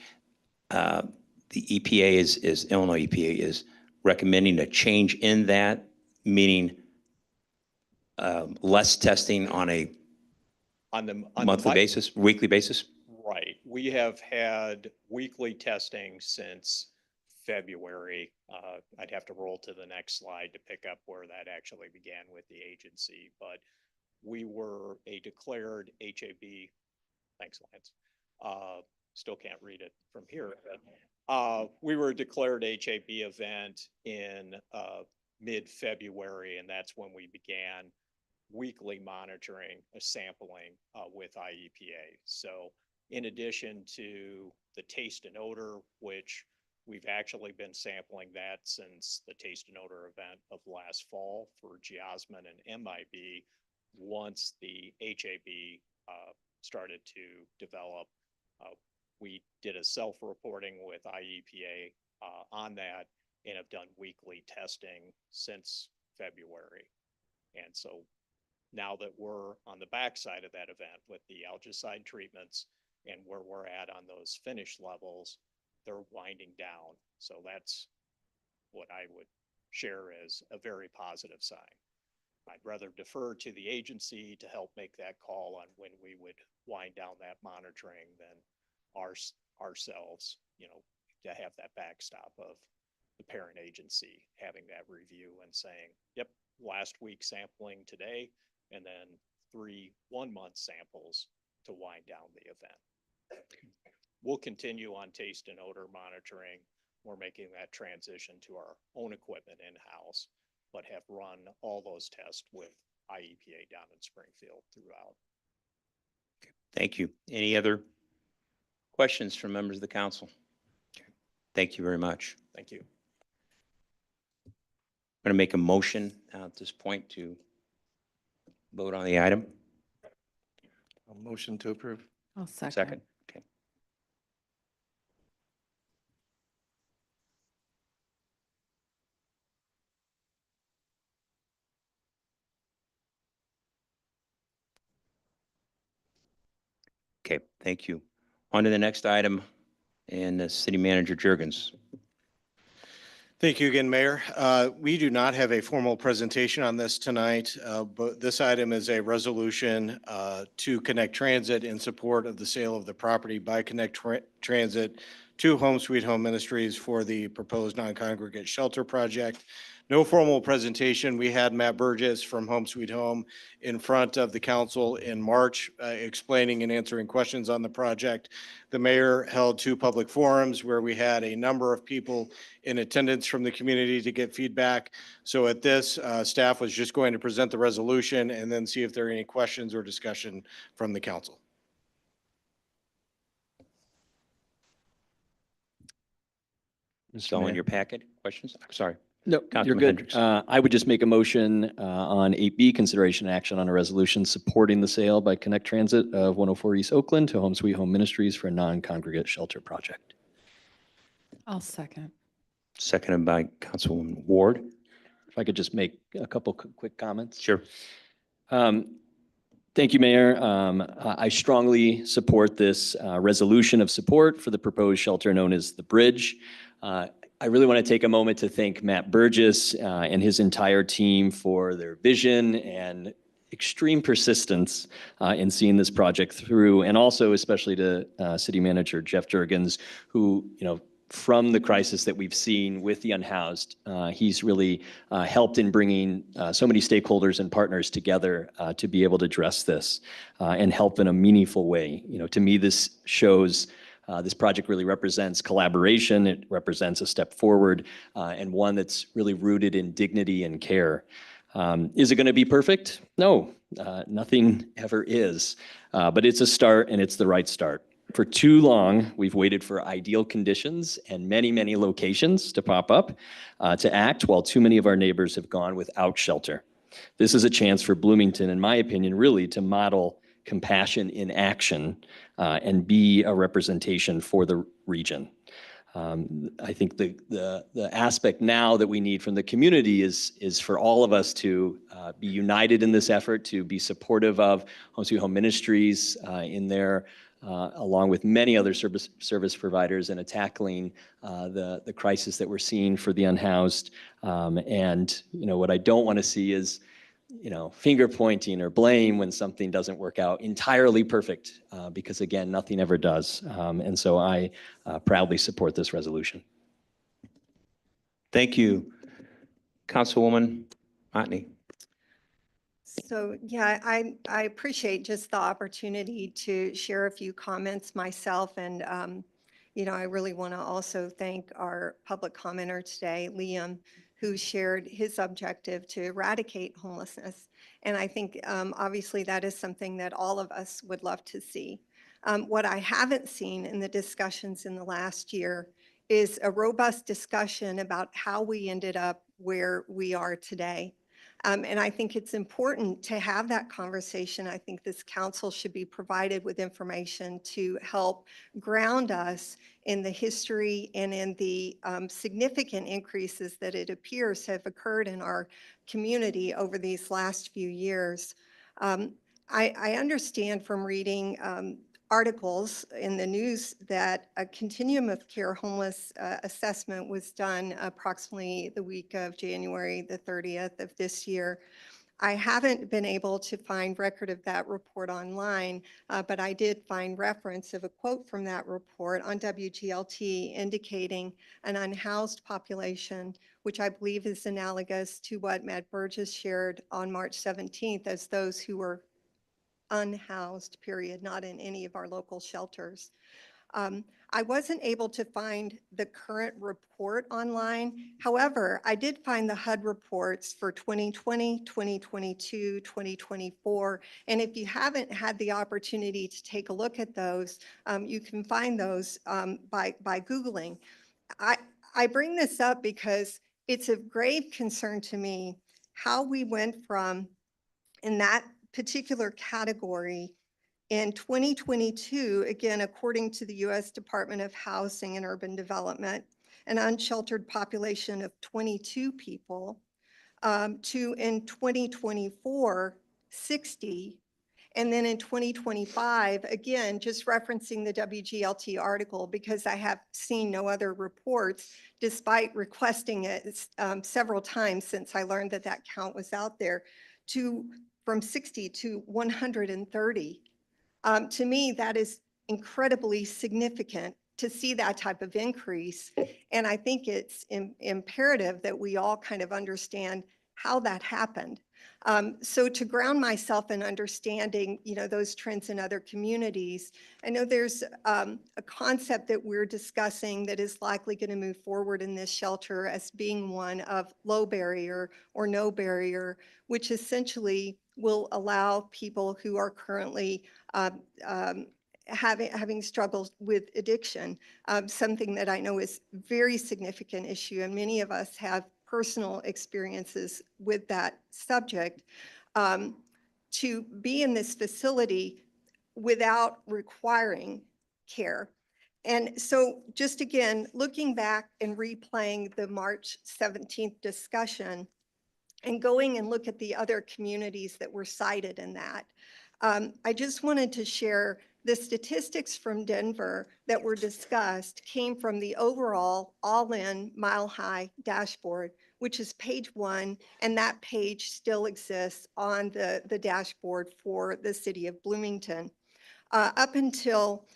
the EPA is Illinois EPA is recommending a change in that, meaning less testing on a monthly basis, weekly basis? Right. We have had weekly testing since February. I'd have to roll to the next slide to pick up where that actually began with the agency, but we were a declared HAB. Thanks, Lance. Still can't read it from here. We were a declared HAB event in mid-February, and that's when we began weekly monitoring, sampling with IEPA. So in addition to the taste and odor, which we've actually been sampling that since the taste and odor event of last fall for geosmin and MIB, once the HAB started to develop, we did a self-reporting with IEPA on that and have done weekly testing since February. And so now that we're on the backside of that event with the algicide treatments and where we're at on those finish levels, they're winding down. So that's what I would share as a very positive sign. I'd rather defer to the agency to help make that call on when we would wind down that monitoring than ourselves, you know, to have that backstop of the parent agency having that review and saying, yep, last week sampling today, and then 3 1-month samples to wind down the event. We'll continue on taste and odor monitoring. We're making that transition to our own equipment in-house, but have run all those tests with IEPA down in Springfield throughout. Thank you. Any other questions from members of the council? Okay. Thank you very much. Thank you. I'm going to make a motion at this point to vote on the item. A motion to approve. I'll Second. Okay. Okay, thank you. On to the next item, and City Manager Jurgens. Thank you again, Mayor. We do not have a formal presentation on this tonight, but this item is a resolution to Connect Transit in support of the sale of the property by Connect Transit to Home Sweet Home Ministries for the proposed non-congregate shelter project. No formal presentation. We had Matt Burgess from Home Sweet Home in front of the council in March, explaining and answering questions on the project. The mayor held 2 public forums where we had a number of people in attendance from the community to get feedback. So at this, staff was just going to present the resolution and then see if there are any questions or discussion from the council. Mr. So in Mayor. your packet, questions? I'm sorry. No, you're Councilman good. Hendricks. I would just make a motion on 8B, consideration and action on a resolution supporting the sale by Connect Transit of 104 East Oakland to Home Sweet Home Ministries for a non-congregate shelter project. I'll second. Seconded by Councilwoman Ward. If I could just make a couple quick comments. Sure. Thank you, Mayor. I strongly support this resolution of support for the proposed shelter known as the Bridge. I really want to take a moment to thank Matt Burgess and his entire team for their vision and extreme persistence in seeing this project through, and also especially to City Manager Jeff Jurgens, who, from the crisis that we've seen with the unhoused, he's really helped in bringing so many stakeholders and partners together to be able to address this and help in a meaningful way. To me, this shows this project really represents collaboration. It represents a step forward and one that's really rooted in dignity and care. Is it going to be perfect? No, nothing ever is, but it's a start and it's the right start. For too long, we've waited for ideal conditions and many, many locations to pop up to act, while too many of our neighbors have gone without shelter. This is a chance for Bloomington, in my opinion, really to model compassion in action and be a representation for the region. I think the aspect now that we need from the community is for all of us to be united in this effort, to be supportive of Home Sweet Home Ministries in their along with many other service providers in tackling the crisis that we're seeing for the unhoused. And what I don't want to see is finger pointing or blame when something doesn't work out entirely perfect, because again, nothing ever does. And so I proudly support this resolution. Thank you. Councilwoman Otney. So, yeah, I appreciate just the opportunity to share a few comments myself. And, I really want to also thank our public commenter today, Liam, who shared his objective to eradicate homelessness. And I think, obviously, that is something that all of us would love to see. What I haven't seen in the discussions in the last year is a robust discussion about how we ended up where we are today. And I think it's important to have that conversation. I think this council should be provided with information to help ground us in the history and in the significant increases that it appears have occurred in our community over these last few years. I understand from reading articles in the news that a continuum of care homeless assessment was done approximately the week of January the 30th of this year. I haven't been able to find record of that report online, but I did find reference of a quote from that report on WGLT indicating an unhoused population, which I believe is analogous to what Matt Burgess shared on March 17th as those who were unhoused, period, not in any of our local shelters. I wasn't able to find the current report online. However, I did find the HUD reports for 2020, 2022, 2024. And if you haven't had the opportunity to take a look at those, you can find those by Googling. I bring this up because it's of grave concern to me how we went from, in that particular category, in 2022, again, according to the U.S. Department of Housing and Urban Development, an unsheltered population of 22 people, to in 2024, 60, And then in 2025, again, just referencing the WGLT article, because I have seen no other reports, despite requesting it several times since I learned that that count was out there, from 60 to 130. To me, that is incredibly significant to see that type of increase. And I think it's imperative that we all kind of understand how that happened. So to ground myself in understanding, those trends in other communities, I know there's a concept that we're discussing that is likely going to move forward in this shelter as being one of low barrier or no barrier, which essentially will allow people who are currently having struggles with addiction, something that I know is very significant issue, and many of us have personal experiences with that subject, to be in this facility without requiring care. And so just again, looking back and replaying the March 17th discussion and going and look at the other communities that were cited in that, I just wanted to share the statistics from Denver that were discussed came from the overall all-in Mile High dashboard, which is page 1, and that page still exists on the dashboard for the city of Bloomington. Up until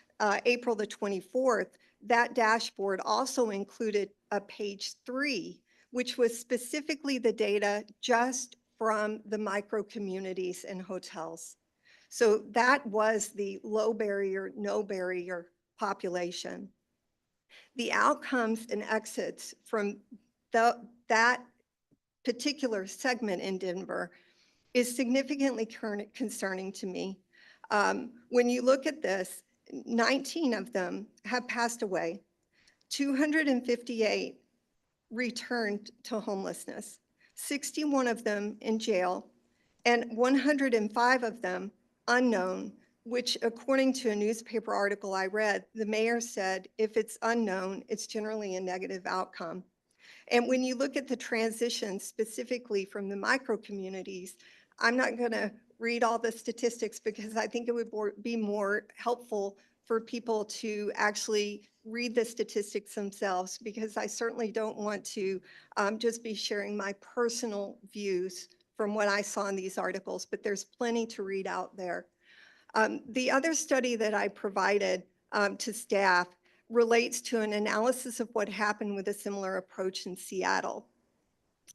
April the 24th, that dashboard also included a page 3, which was specifically the data just from the micro communities and hotels. So that was the low barrier, no barrier population. The outcomes and exits from that particular segment in Denver is significantly concerning to me. When you look at this, 19 of them have passed away, 258 returned to homelessness, 61 of them in jail, and 105 of them unknown, which according to a newspaper article I read, the mayor said, if it's unknown, it's generally a negative outcome. And when you look at the transition specifically from the micro communities, I'm not going to read all the statistics because I think it would be more helpful for people to actually read the statistics themselves, because I certainly don't want to just be sharing my personal views from what I saw in these articles, but there's plenty to read out there. The other study that I provided to staff relates to an analysis of what happened with a similar approach in Seattle.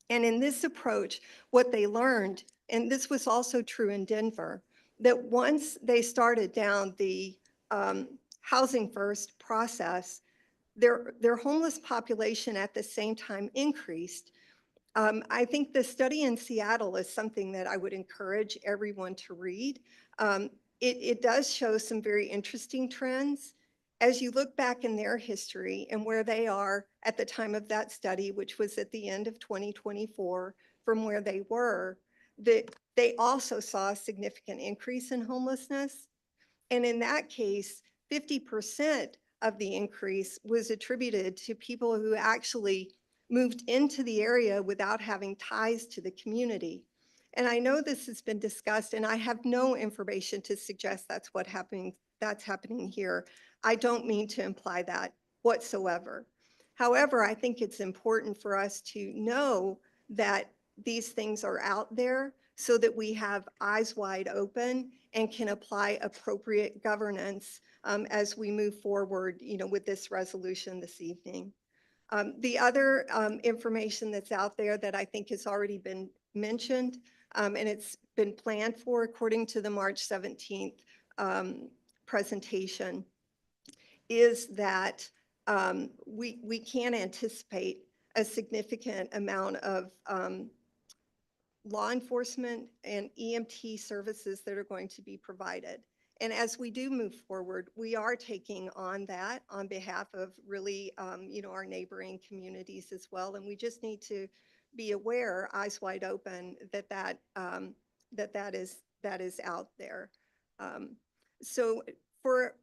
And in this approach, what they learned, and this was also true in Denver, that once they started down the housing first process, their homeless population at the same time increased. I think the study in Seattle is something that I would encourage everyone to read. It does show some very interesting trends. As you look back in their history and where they are at the time of that study, which was at the end of 2024, from where they were, they also saw a significant increase in homelessness. And in that case, 50% of the increase was attributed to people who actually moved into the area without having ties to the community. And I know this has been discussed, and I have no information to suggest that's happening here. I don't mean to imply that whatsoever. However, I think it's important for us to know that these things are out there so that we have eyes wide open and can apply appropriate governance as we move forward, with this resolution this evening. The other information that's out there that I think has already been mentioned, and it's been planned for according to the March 17th presentation, is that we can anticipate a significant amount of law enforcement and EMT services that are going to be provided. And as we do move forward, we are taking on that on behalf of really, our neighboring communities as well. And we just need to be aware, eyes wide open, that is out there. So for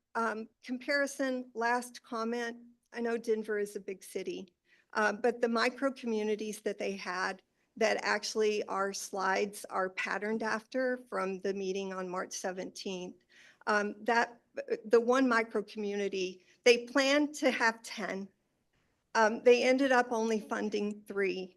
comparison, last comment, I know Denver is a big city, but the micro communities that they had that actually our slides are patterned after from the meeting on March 17th. The one micro community, they planned to have 10. They ended up only funding 3.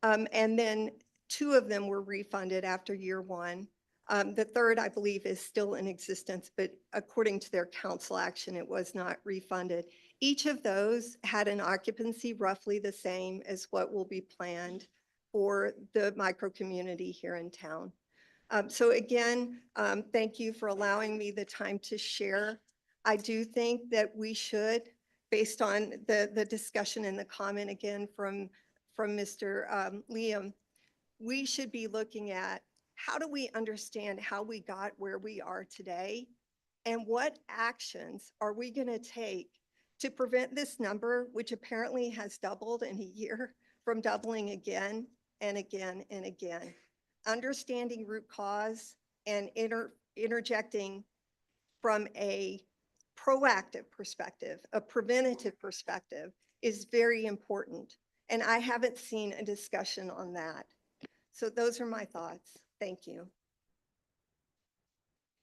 And then 2 of them were refunded after year 1. The third, I believe, is still in existence, but according to their council action, it was not refunded. Each of those had an occupancy roughly the same as what will be planned for the micro community here in town. So again, thank you for allowing me the time to share. I do think that we should, based on the discussion and the comment again from Mr. Liam, we should be looking at how do we understand how we got where we are today, and what actions are we going to take to prevent this number, which apparently has doubled in a year, from doubling again and again and again. Understanding root cause and interjecting from a proactive perspective, a preventative perspective, is very important. And I haven't seen a discussion on that. So those are my thoughts. Thank you.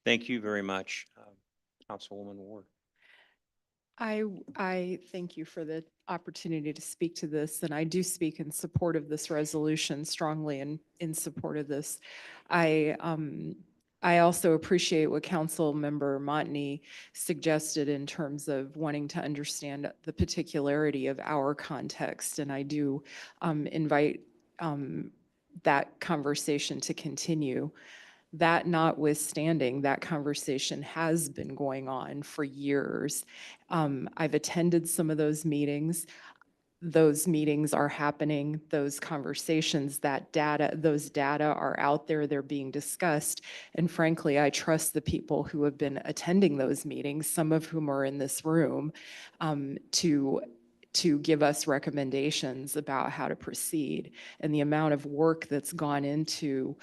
Thank you very much, Councilwoman Ward. I thank you for the opportunity to speak to this, and I do speak in support of this resolution, strongly in support of this. I also appreciate what Council Member Montney suggested in terms of wanting to understand the particularity of our context, and I do invite that conversation to continue. That notwithstanding, that conversation has been going on for years. I've attended some of those meetings. Those meetings are happening, those conversations, those data are out there, they're being discussed. And frankly, I trust the people who have been attending those meetings, some of whom are in this room, to give us recommendations about how to proceed. And the amount of work that's gone into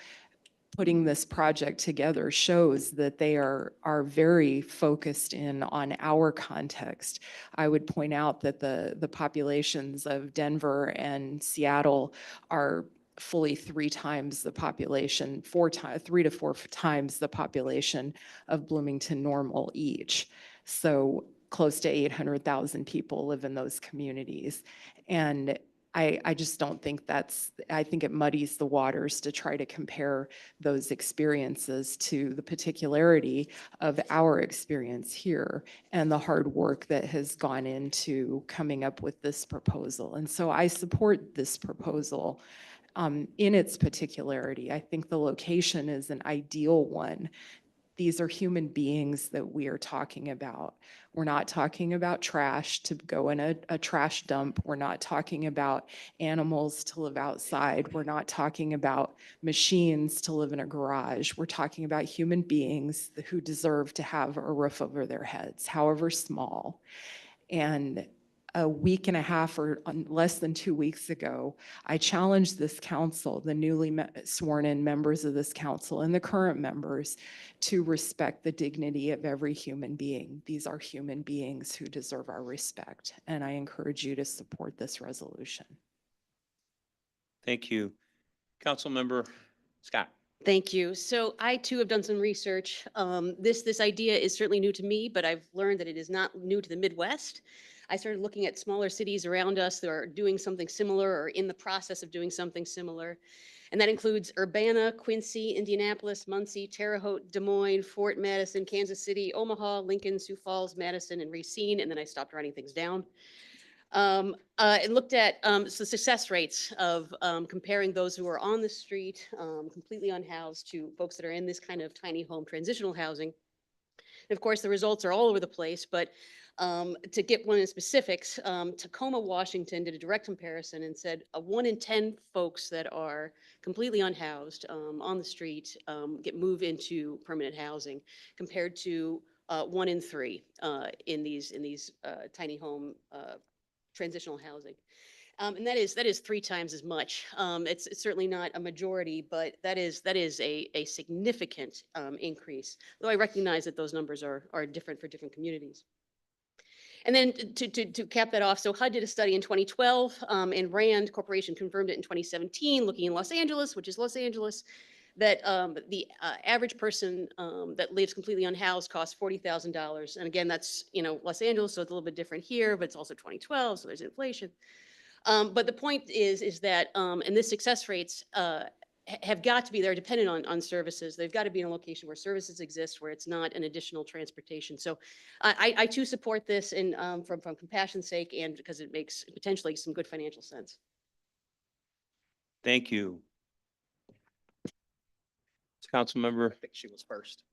putting this project together shows that they are very focused in on our context. I would point out that the populations of Denver and Seattle are fully 3 times the population, 3 to 4 times the population of Bloomington Normal each. So close to 800,000 people live in those communities. And I just don't think I think it muddies the waters to try to compare those experiences to the particularity of our experience here and the hard work that has gone into coming up with this proposal. And so I support this proposal in its particularity. I think the location is an ideal one. These are human beings that we are talking about. We're not talking about trash to go in a trash dump. We're not talking about animals to live outside. We're not talking about machines to live in a garage. We're talking about human beings who deserve to have a roof over their heads, however small. And a week and a half or less than 2 weeks ago, I challenged this council, the newly sworn in members of this council and the current members, to respect the dignity of every human being. These are human beings who deserve our respect, and I encourage you to support this resolution. Thank you. Councilmember Scott. Thank you. So I too have done some research. This idea is certainly new to me, but I've learned that it is not new to the Midwest. I started looking at smaller cities around us that are doing something similar or in the process of doing something similar. And that includes Urbana, Quincy, Indianapolis, Muncie, Terre Haute, Des Moines, Fort Madison, Kansas City, Omaha, Lincoln, Sioux Falls, Madison, and Racine. And then I stopped writing things down. It looked at the success rates of comparing those who are on the street, completely unhoused, to folks that are in this kind of tiny home transitional housing. And of course, the results are all over the place, but to get one in specifics, Tacoma, Washington did a direct comparison and said 1 in 10 folks that are completely unhoused on the street move into permanent housing, compared to 1 in 3 in these tiny home transitional housing. And that is 3 times as much. It's certainly not a majority, but that is a significant increase, though I recognize that those numbers are different for different communities. And then to cap that off, so HUD did a study in 2012, and Rand Corporation confirmed it in 2017, looking in Los Angeles, which is Los Angeles, that the average person that lives completely unhoused costs $40,000. And again, that's, Los Angeles, so it's a little bit different here, but it's also 2012, so there's inflation. But the point is that, and the success rates have got to be, they're dependent on services. They've got to be in a location where services exist, where it's not an additional transportation. So I too support this and from compassion's sake, and because it makes potentially some good financial sense. Thank you. Councilmember I think she was first.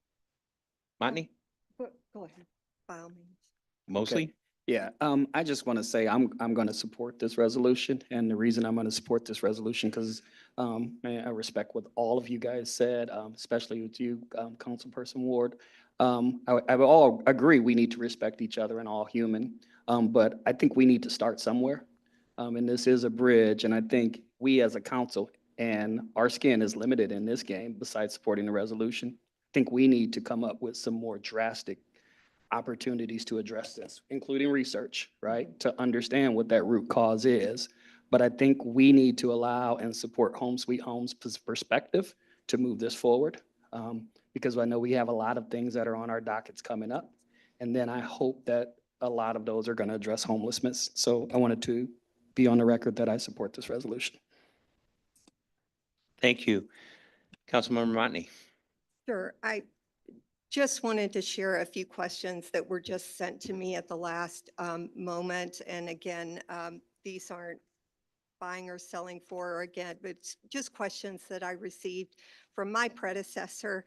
Motney, Go ahead, by all means. Mosley? Yeah, I just want to say I'm going to support this resolution, and the reason I'm going to support this resolution because I respect what all of you guys said, especially with you, Councilperson Ward. I will all agree we need to respect each other and all human, but I think we need to start somewhere, and this is a bridge, and I think we as a council and our skin is limited in this game. Besides supporting the resolution, I think we need to come up with some more drastic opportunities to address this, including research, right? To understand what that root cause is. But I think we need to allow and support Home Sweet Home's perspective to move this forward. Because I know we have a lot of things that are on our dockets coming up. And then I hope that a lot of those are going to address homelessness. So I wanted to be on the record that I support this resolution. Thank you. Councilmember Motney. Sure. I just wanted to share a few questions that were just sent to me at the last moment. And again, these aren't buying or selling for, or again, but it's just questions that I received from my predecessor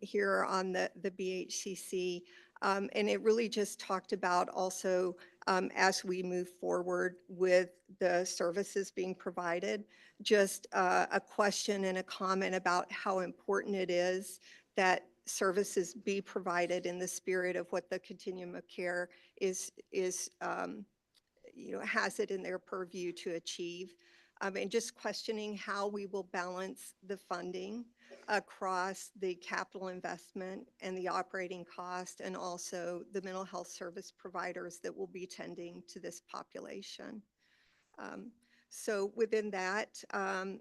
here on the BHCC. And it really just talked about also as we move forward with the services being provided, just a question and a comment about how important it is that services be provided in the spirit of what the continuum of care is has it in their purview to achieve. And just questioning how we will balance the funding across the capital investment and the operating cost, and also the mental health service providers that will be tending to this population. So within that, I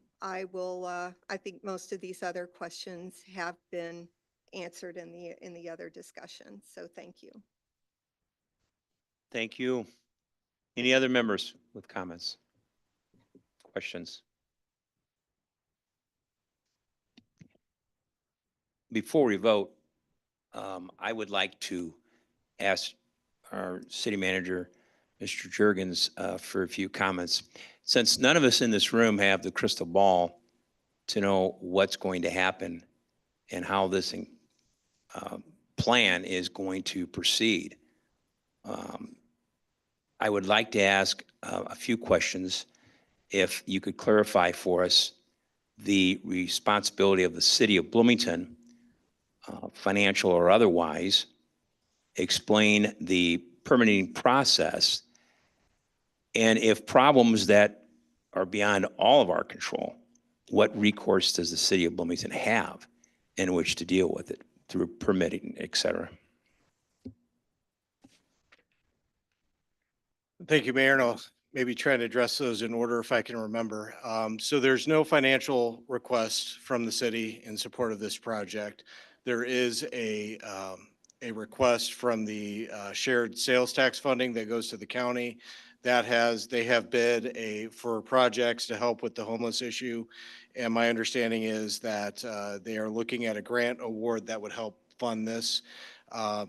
think most of these other questions have been answered in the other discussion. So thank you. Thank you. Any other members with comments? Questions? Before we vote, I would like to ask our city manager, Mr. Juergens, for a few comments. Since none of us in this room have the crystal ball to know what's going to happen and how this plan is going to proceed, I would like to ask a few questions. If you could clarify for us the responsibility of the city of Bloomington, financial or otherwise, explain the permitting process, and if problems that are beyond all of our control, what recourse does the city of Bloomington have in which to deal with it through permitting, et cetera? Thank you, Mayor, and I'll maybe try to address those in order if I can remember. So there's no financial request from the city in support of this project. There is a request from the shared sales tax funding that goes to the county. They have bid for projects to help with the homeless issue. And my understanding is that they are looking at a grant award that would help fund this.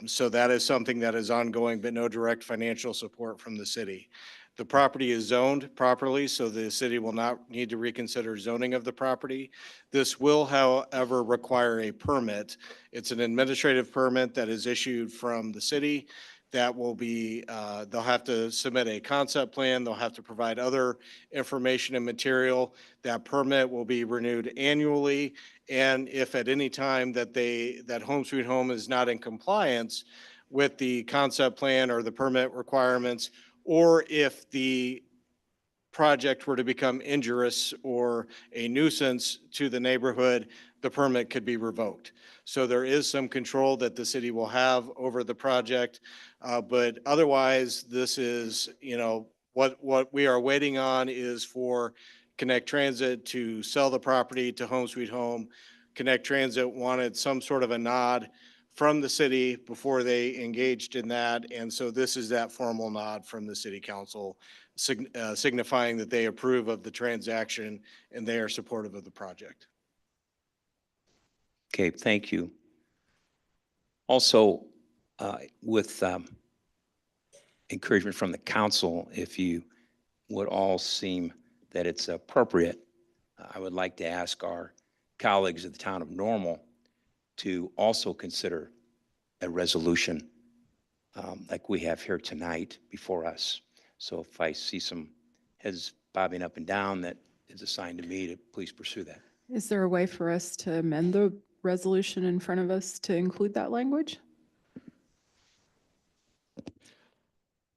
So that is something that is ongoing, but no direct financial support from the city. The property is zoned properly, so the city will not need to reconsider zoning of the property. This will, however, require a permit. It's an administrative permit that is issued from the city. That will be, they'll have to submit a concept plan. They'll have to provide other information and material. That permit will be renewed annually. And if at any time that Home Sweet Home is not in compliance with the concept plan or the permit requirements, or if the project were to become injurious or a nuisance to the neighborhood, the permit could be revoked. So there is some control that the city will have over the project. But otherwise, this is, what we are waiting on is for Connect Transit to sell the property to Home Sweet Home. Connect Transit wanted some sort of a nod from the city before they engaged in that. And so this is that formal nod from the city council signifying that they approve of the transaction and they are supportive of the project. Okay, thank you. Also, with encouragement from the council, if you would all seem that it's appropriate, I would like to ask our colleagues at the town of Normal to also consider a resolution like we have here tonight before us. So if I see some heads bobbing up and down, that is a sign to me to please pursue that. Is there a way for us to amend the resolution in front of us to include that language?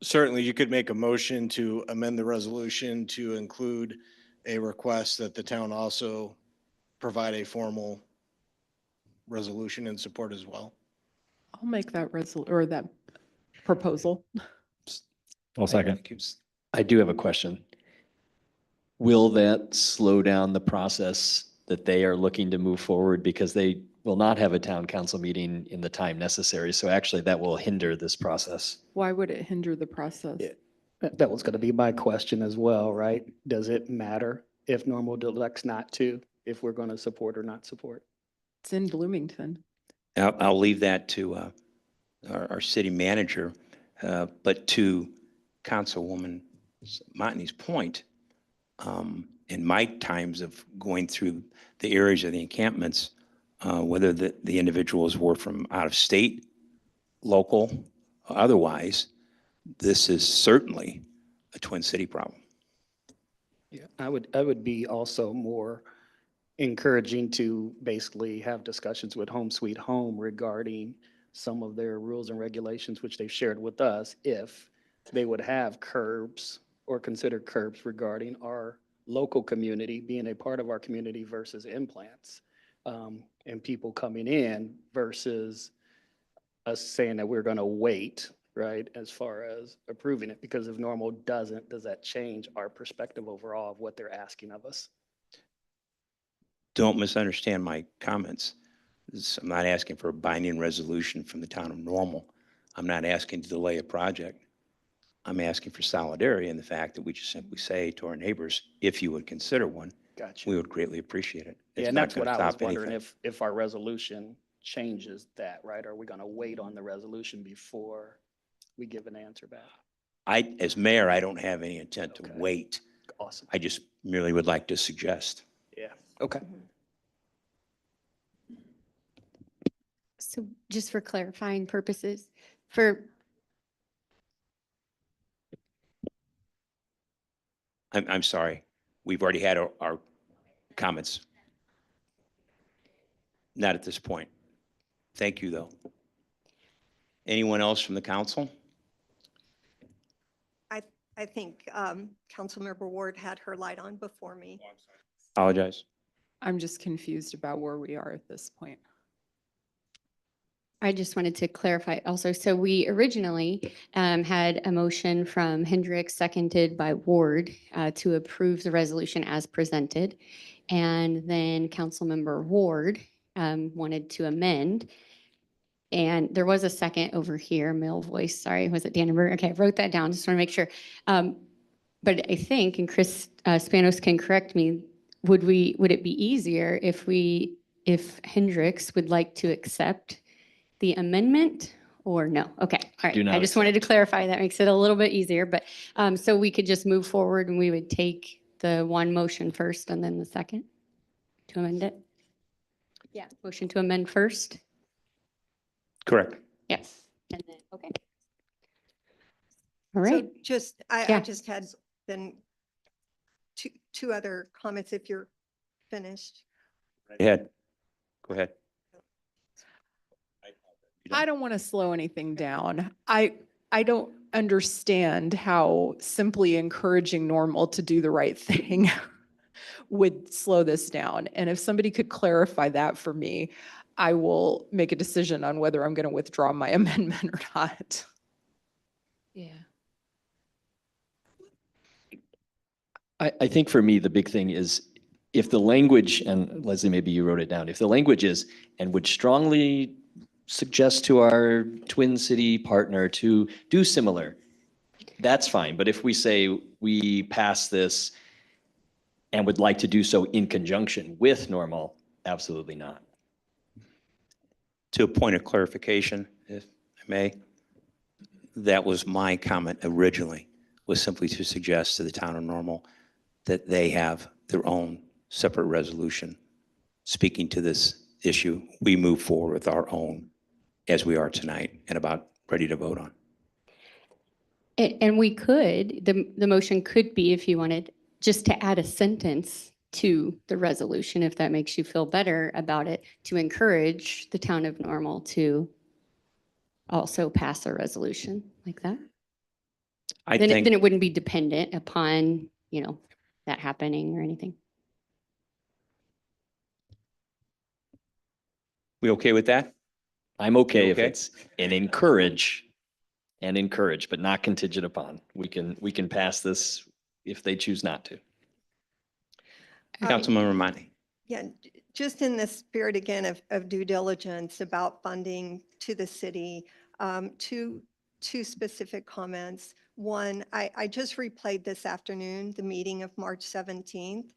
Certainly, you could make a motion to amend the resolution to include a request that the town also provide a formal resolution in support as well. I'll make that or that proposal. I'll second. I do have a question. Will that slow down the process that they are looking to move forward because they will not have a town council meeting in the time necessary? So actually that will hinder this process. Why would it hinder the process? That was going to be my question as well, right? Does it matter if Normal elects not to, if we're going to support or not support? It's in Bloomington. I'll leave that to our city manager, but to Councilwoman Motney's point, in my times of going through the areas of the encampments, whether the individuals were from out of state, local, or otherwise, this is certainly a Twin City problem. Yeah, I would be also more encouraging to basically have discussions with Home Sweet Home regarding some of their rules and regulations, which they've shared with us, if they would have curbs or consider curbs regarding our local community being a part of our community versus implants, and people coming in versus us saying that we're going to wait, right, as far as approving it, because if Normal doesn't, does that change our perspective overall of what they're asking of us? Don't misunderstand my comments. I'm not asking for a binding resolution from the town of Normal. I'm not asking to delay a project. I'm asking for solidarity in the fact that we just simply say to our neighbors, if you would consider one, Gotcha. we would greatly appreciate it. Yeah, It's and not that's what gonna I was stop wondering, anything. if our resolution changes that, right? Are we going to wait on the resolution before we give an answer back? As mayor, I don't have any intent to wait. Awesome. I just merely would like to suggest. Yeah, okay. So just for clarifying purposes, I'm sorry. We've already had our comments. Not at this point. Thank you, though. Anyone else from the council? I think Councilmember Ward had her light on before me. Apologize. I'm just confused about where we are at this point. I just wanted to clarify also, so we originally had a motion from Hendricks, seconded by Ward, to approve the resolution as presented. And then Councilmember Ward wanted to amend. And there was a second over here, male voice, sorry, was it Dannenberg? Okay, I wrote that down, just want to make sure. But I think, and Chris Spanos can correct me, would it be easier if Hendricks would like to accept the amendment or no? Okay, all right. Do not I just wanted to clarify. That makes it a little bit easier, but so we could just move forward and we would take the one motion first and then the second to amend it? Yeah, motion to amend first? Correct. Yes. And then, okay. All So right. just, I Yeah. just had then two other comments if you're finished. Go ahead. Go ahead. I don't want to slow anything down. I don't understand how simply encouraging Normal to do the right thing would slow this down. And if somebody could clarify that for me, I will make a decision on whether I'm going to withdraw my amendment or not. Yeah. I think for me, the big thing is if the language, and Leslie, maybe you wrote it down, if the language is, and would strongly suggest to our Twin City partner to do similar, that's fine. But if we say we pass this and would like to do so in conjunction with Normal, absolutely not. To a point of clarification, if I may, that was my comment originally, was simply to suggest to the town of Normal that they have their own separate resolution speaking to this issue. We move forward with our own as we are tonight and about ready to vote on. And we could, the motion could be, if you wanted, just to add a sentence to the resolution, if that makes you feel better about it, to encourage the town of Normal to also pass a resolution like that. I Then think then it wouldn't be dependent upon, that happening or anything. we okay with that? I'm okay if okay? it's an encourage, but not contingent upon. We can pass this if they choose not to. Councilmember Monty. Yeah, just in the spirit again of due diligence about funding to the city, two specific comments. One, I just replayed this afternoon, the meeting of March 17th.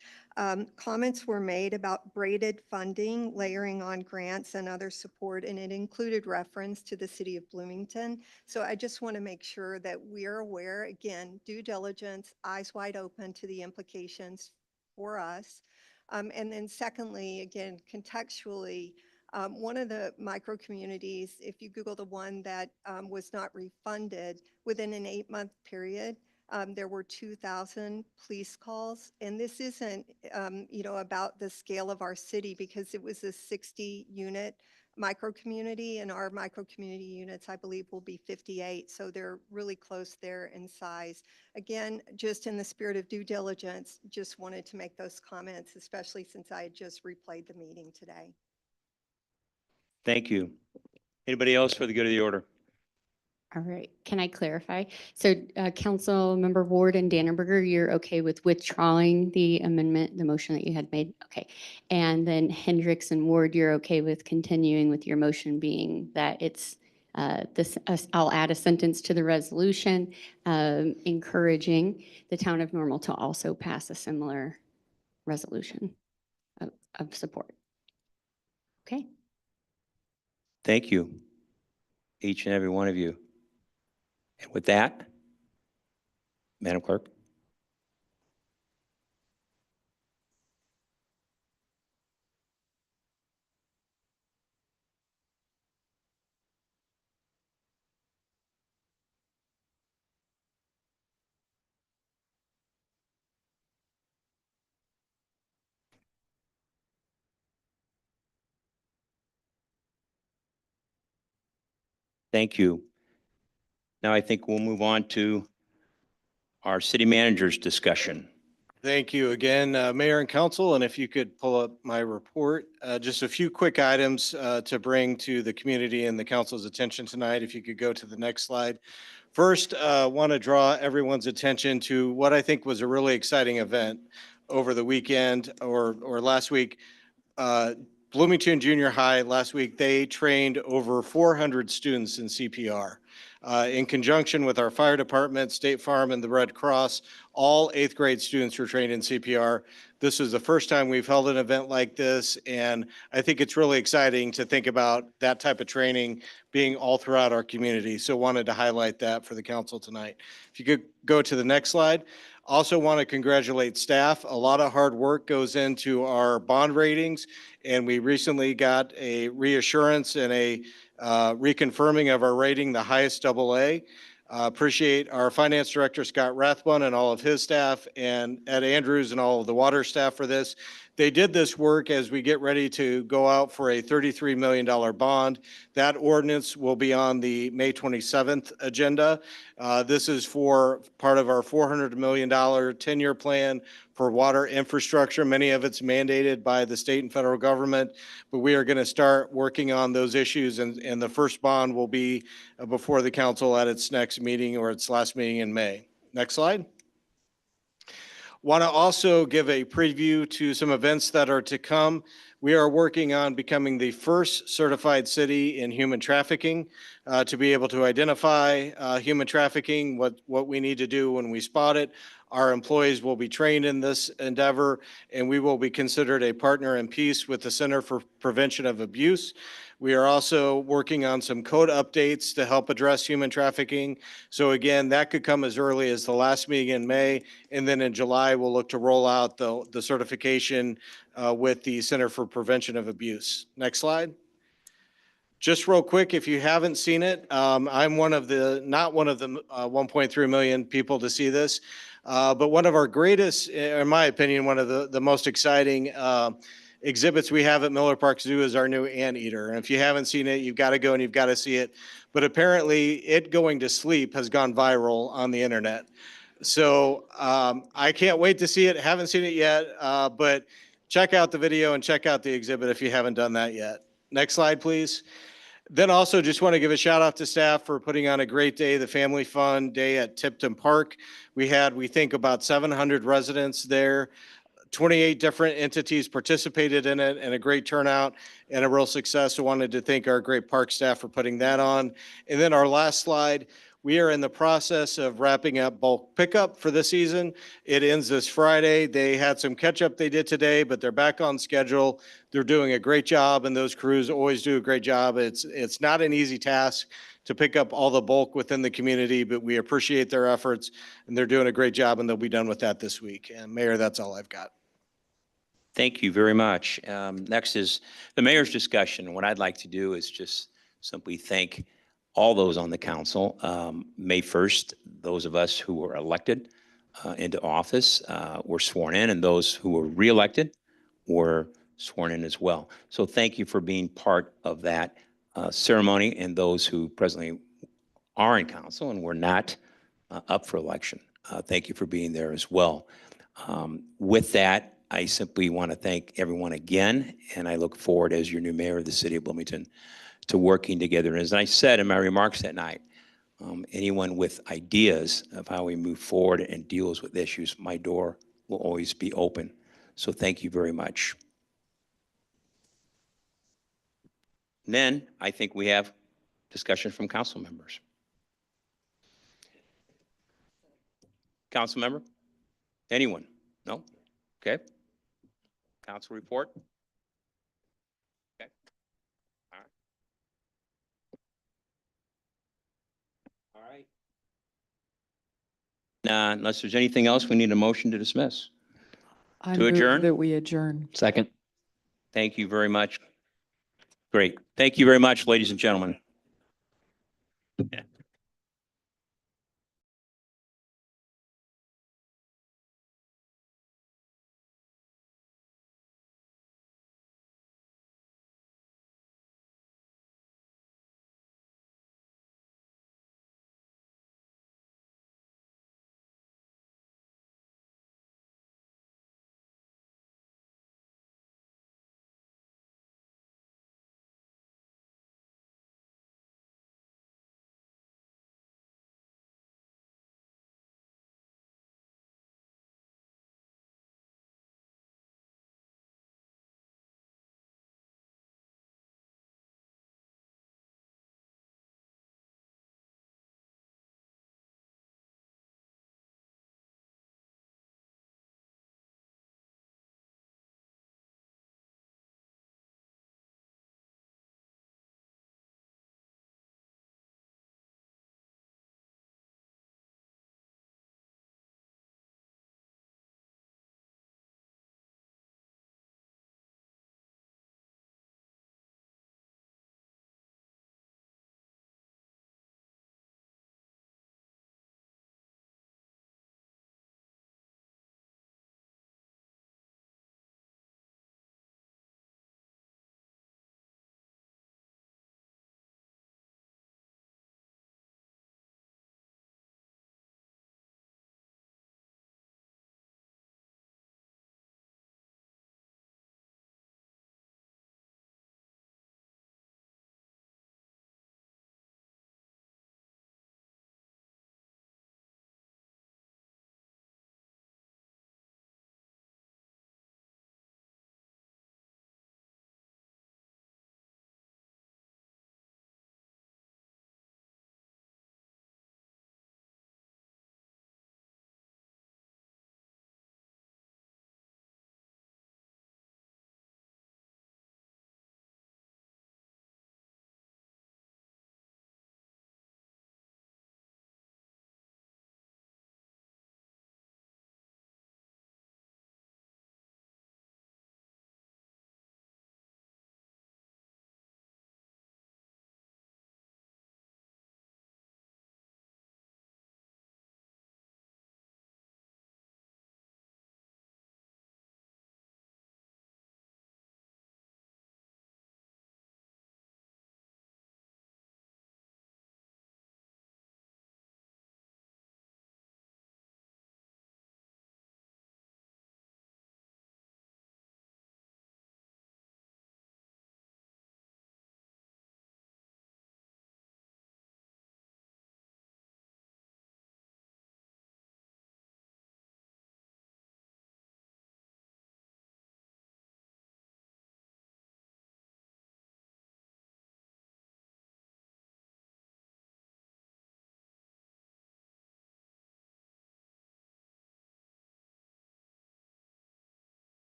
Comments were made about braided funding, layering on grants and other support, and it included reference to the city of Bloomington. So I just want to make sure that we're aware, again, due diligence, eyes wide open to the implications for us. And then secondly, again, contextually, one of the micro communities, if you Google the one that was not refunded within an 8-month period, there were 2,000 police calls. And this isn't, about the scale of our city because it was a 60-unit micro community, and our micro community units, I believe, will be 58. So they're really close there in size. Again, just in the spirit of due diligence, just wanted to make those comments, especially since I had just replayed the meeting today. Thank you. Anybody else for the good of the order? All right, can I clarify? So Councilmember Ward and Dannenberger, you're okay with withdrawing the amendment, the motion that you had made? Okay. And then Hendricks and Ward, you're okay with continuing with your motion being that it's I'll add a sentence to the resolution encouraging the town of Normal to also pass a similar resolution of support. Okay. Thank you, each and every one of you. And with that, Madam Clerk. Thank you. Now I think we'll move on to our city manager's discussion. Thank you again, Mayor and Council. And if you could pull up my report, just a few quick items to bring to the community and the council's attention tonight. If you could go to the next slide. First, want to draw everyone's attention to what I think was a really exciting event over the weekend or last week. Bloomington Junior High last week, they trained over 400 students in CPR. In conjunction with our fire department, State Farm, and the Red Cross, all 8th grade students were trained in CPR. This is the first time we've held an event like this, and I think it's really exciting to think about that type of training being all throughout our community. So wanted to highlight that for the council tonight. If you could go to the next slide. Also want to congratulate staff. A lot of hard work goes into our bond ratings, and we recently got a reassurance and a reconfirming of our rating, the highest AA. Appreciate our finance director, Scott Rathbun, and all of his staff, and Ed Andrews and all of the water staff for this. They did this work as we get ready to go out for a $33 million bond. That ordinance will be on the May 27th agenda. This is for part of our $400 million 10-year plan for water infrastructure. Many of it's mandated by the state and federal government, but we are going to start working on those issues, and the first bond will be before the council at its next meeting or its last meeting in May. Next slide. Want to also give a preview to some events that are to come. We are working on becoming the first certified city in human trafficking, to be able to identify human trafficking, what we need to do when we spot it. Our employees will be trained in this endeavor, and we will be considered a partner in peace with the Center for Prevention of Abuse. We are also working on some code updates to help address human trafficking. So again, that could come as early as the last meeting in May, and then in July, we'll look to roll out the certification with the Center for Prevention of Abuse. Next slide. Just real quick, if you haven't seen it, I'm not one of the 1.3 million people to see this, but one of our greatest, in my opinion, one of the most exciting exhibits we have at Miller Park Zoo is our new anteater. And if you haven't seen it, you've got to go and you've got to see it. But apparently it going to sleep has gone viral on the internet. So I can't wait to see it. Haven't seen it yet, but check out the video and check out the exhibit if you haven't done that yet. Next slide, please. Then also just want to give a shout out to staff for putting on a great day, the Family Fun Day at Tipton Park. We think about 700 residents there. 28 different entities participated in it, and a great turnout and a real success. I wanted to thank our great park staff for putting that on. And then our last slide, we are in the process of wrapping up bulk pickup for the season. It ends this Friday. They had some catch up they did today, but they're back on schedule. They're doing a great job, and those crews always do a great job. It's not an easy task to pick up all the bulk within the community, but we appreciate their efforts, and they're doing a great job, and they'll be done with that this week. And Mayor, that's all I've got. Thank you very much. Next is the mayor's discussion. What I'd like to do is just simply thank all those on the council. May 1st, those of us who were elected into office were sworn in, and those who were reelected were sworn in as well. So thank you for being part of that ceremony, and those who presently are in council and were not up for election. Thank you for being there as well. With that, I simply want to thank everyone again, and I look forward as your new mayor of the city of Bloomington to working together. And as I said in my remarks that night, anyone with ideas of how we move forward and deals with issues, my door will always be open. So thank you very much. And then I think we have discussion from council members. Council member? Anyone? No? Okay. Council report? Okay. All right. All right. Unless there's anything else, we need a motion to dismiss. I To move adjourn? that we adjourn. Second. Thank you very much. Great. Thank you very much, ladies and gentlemen. Yeah.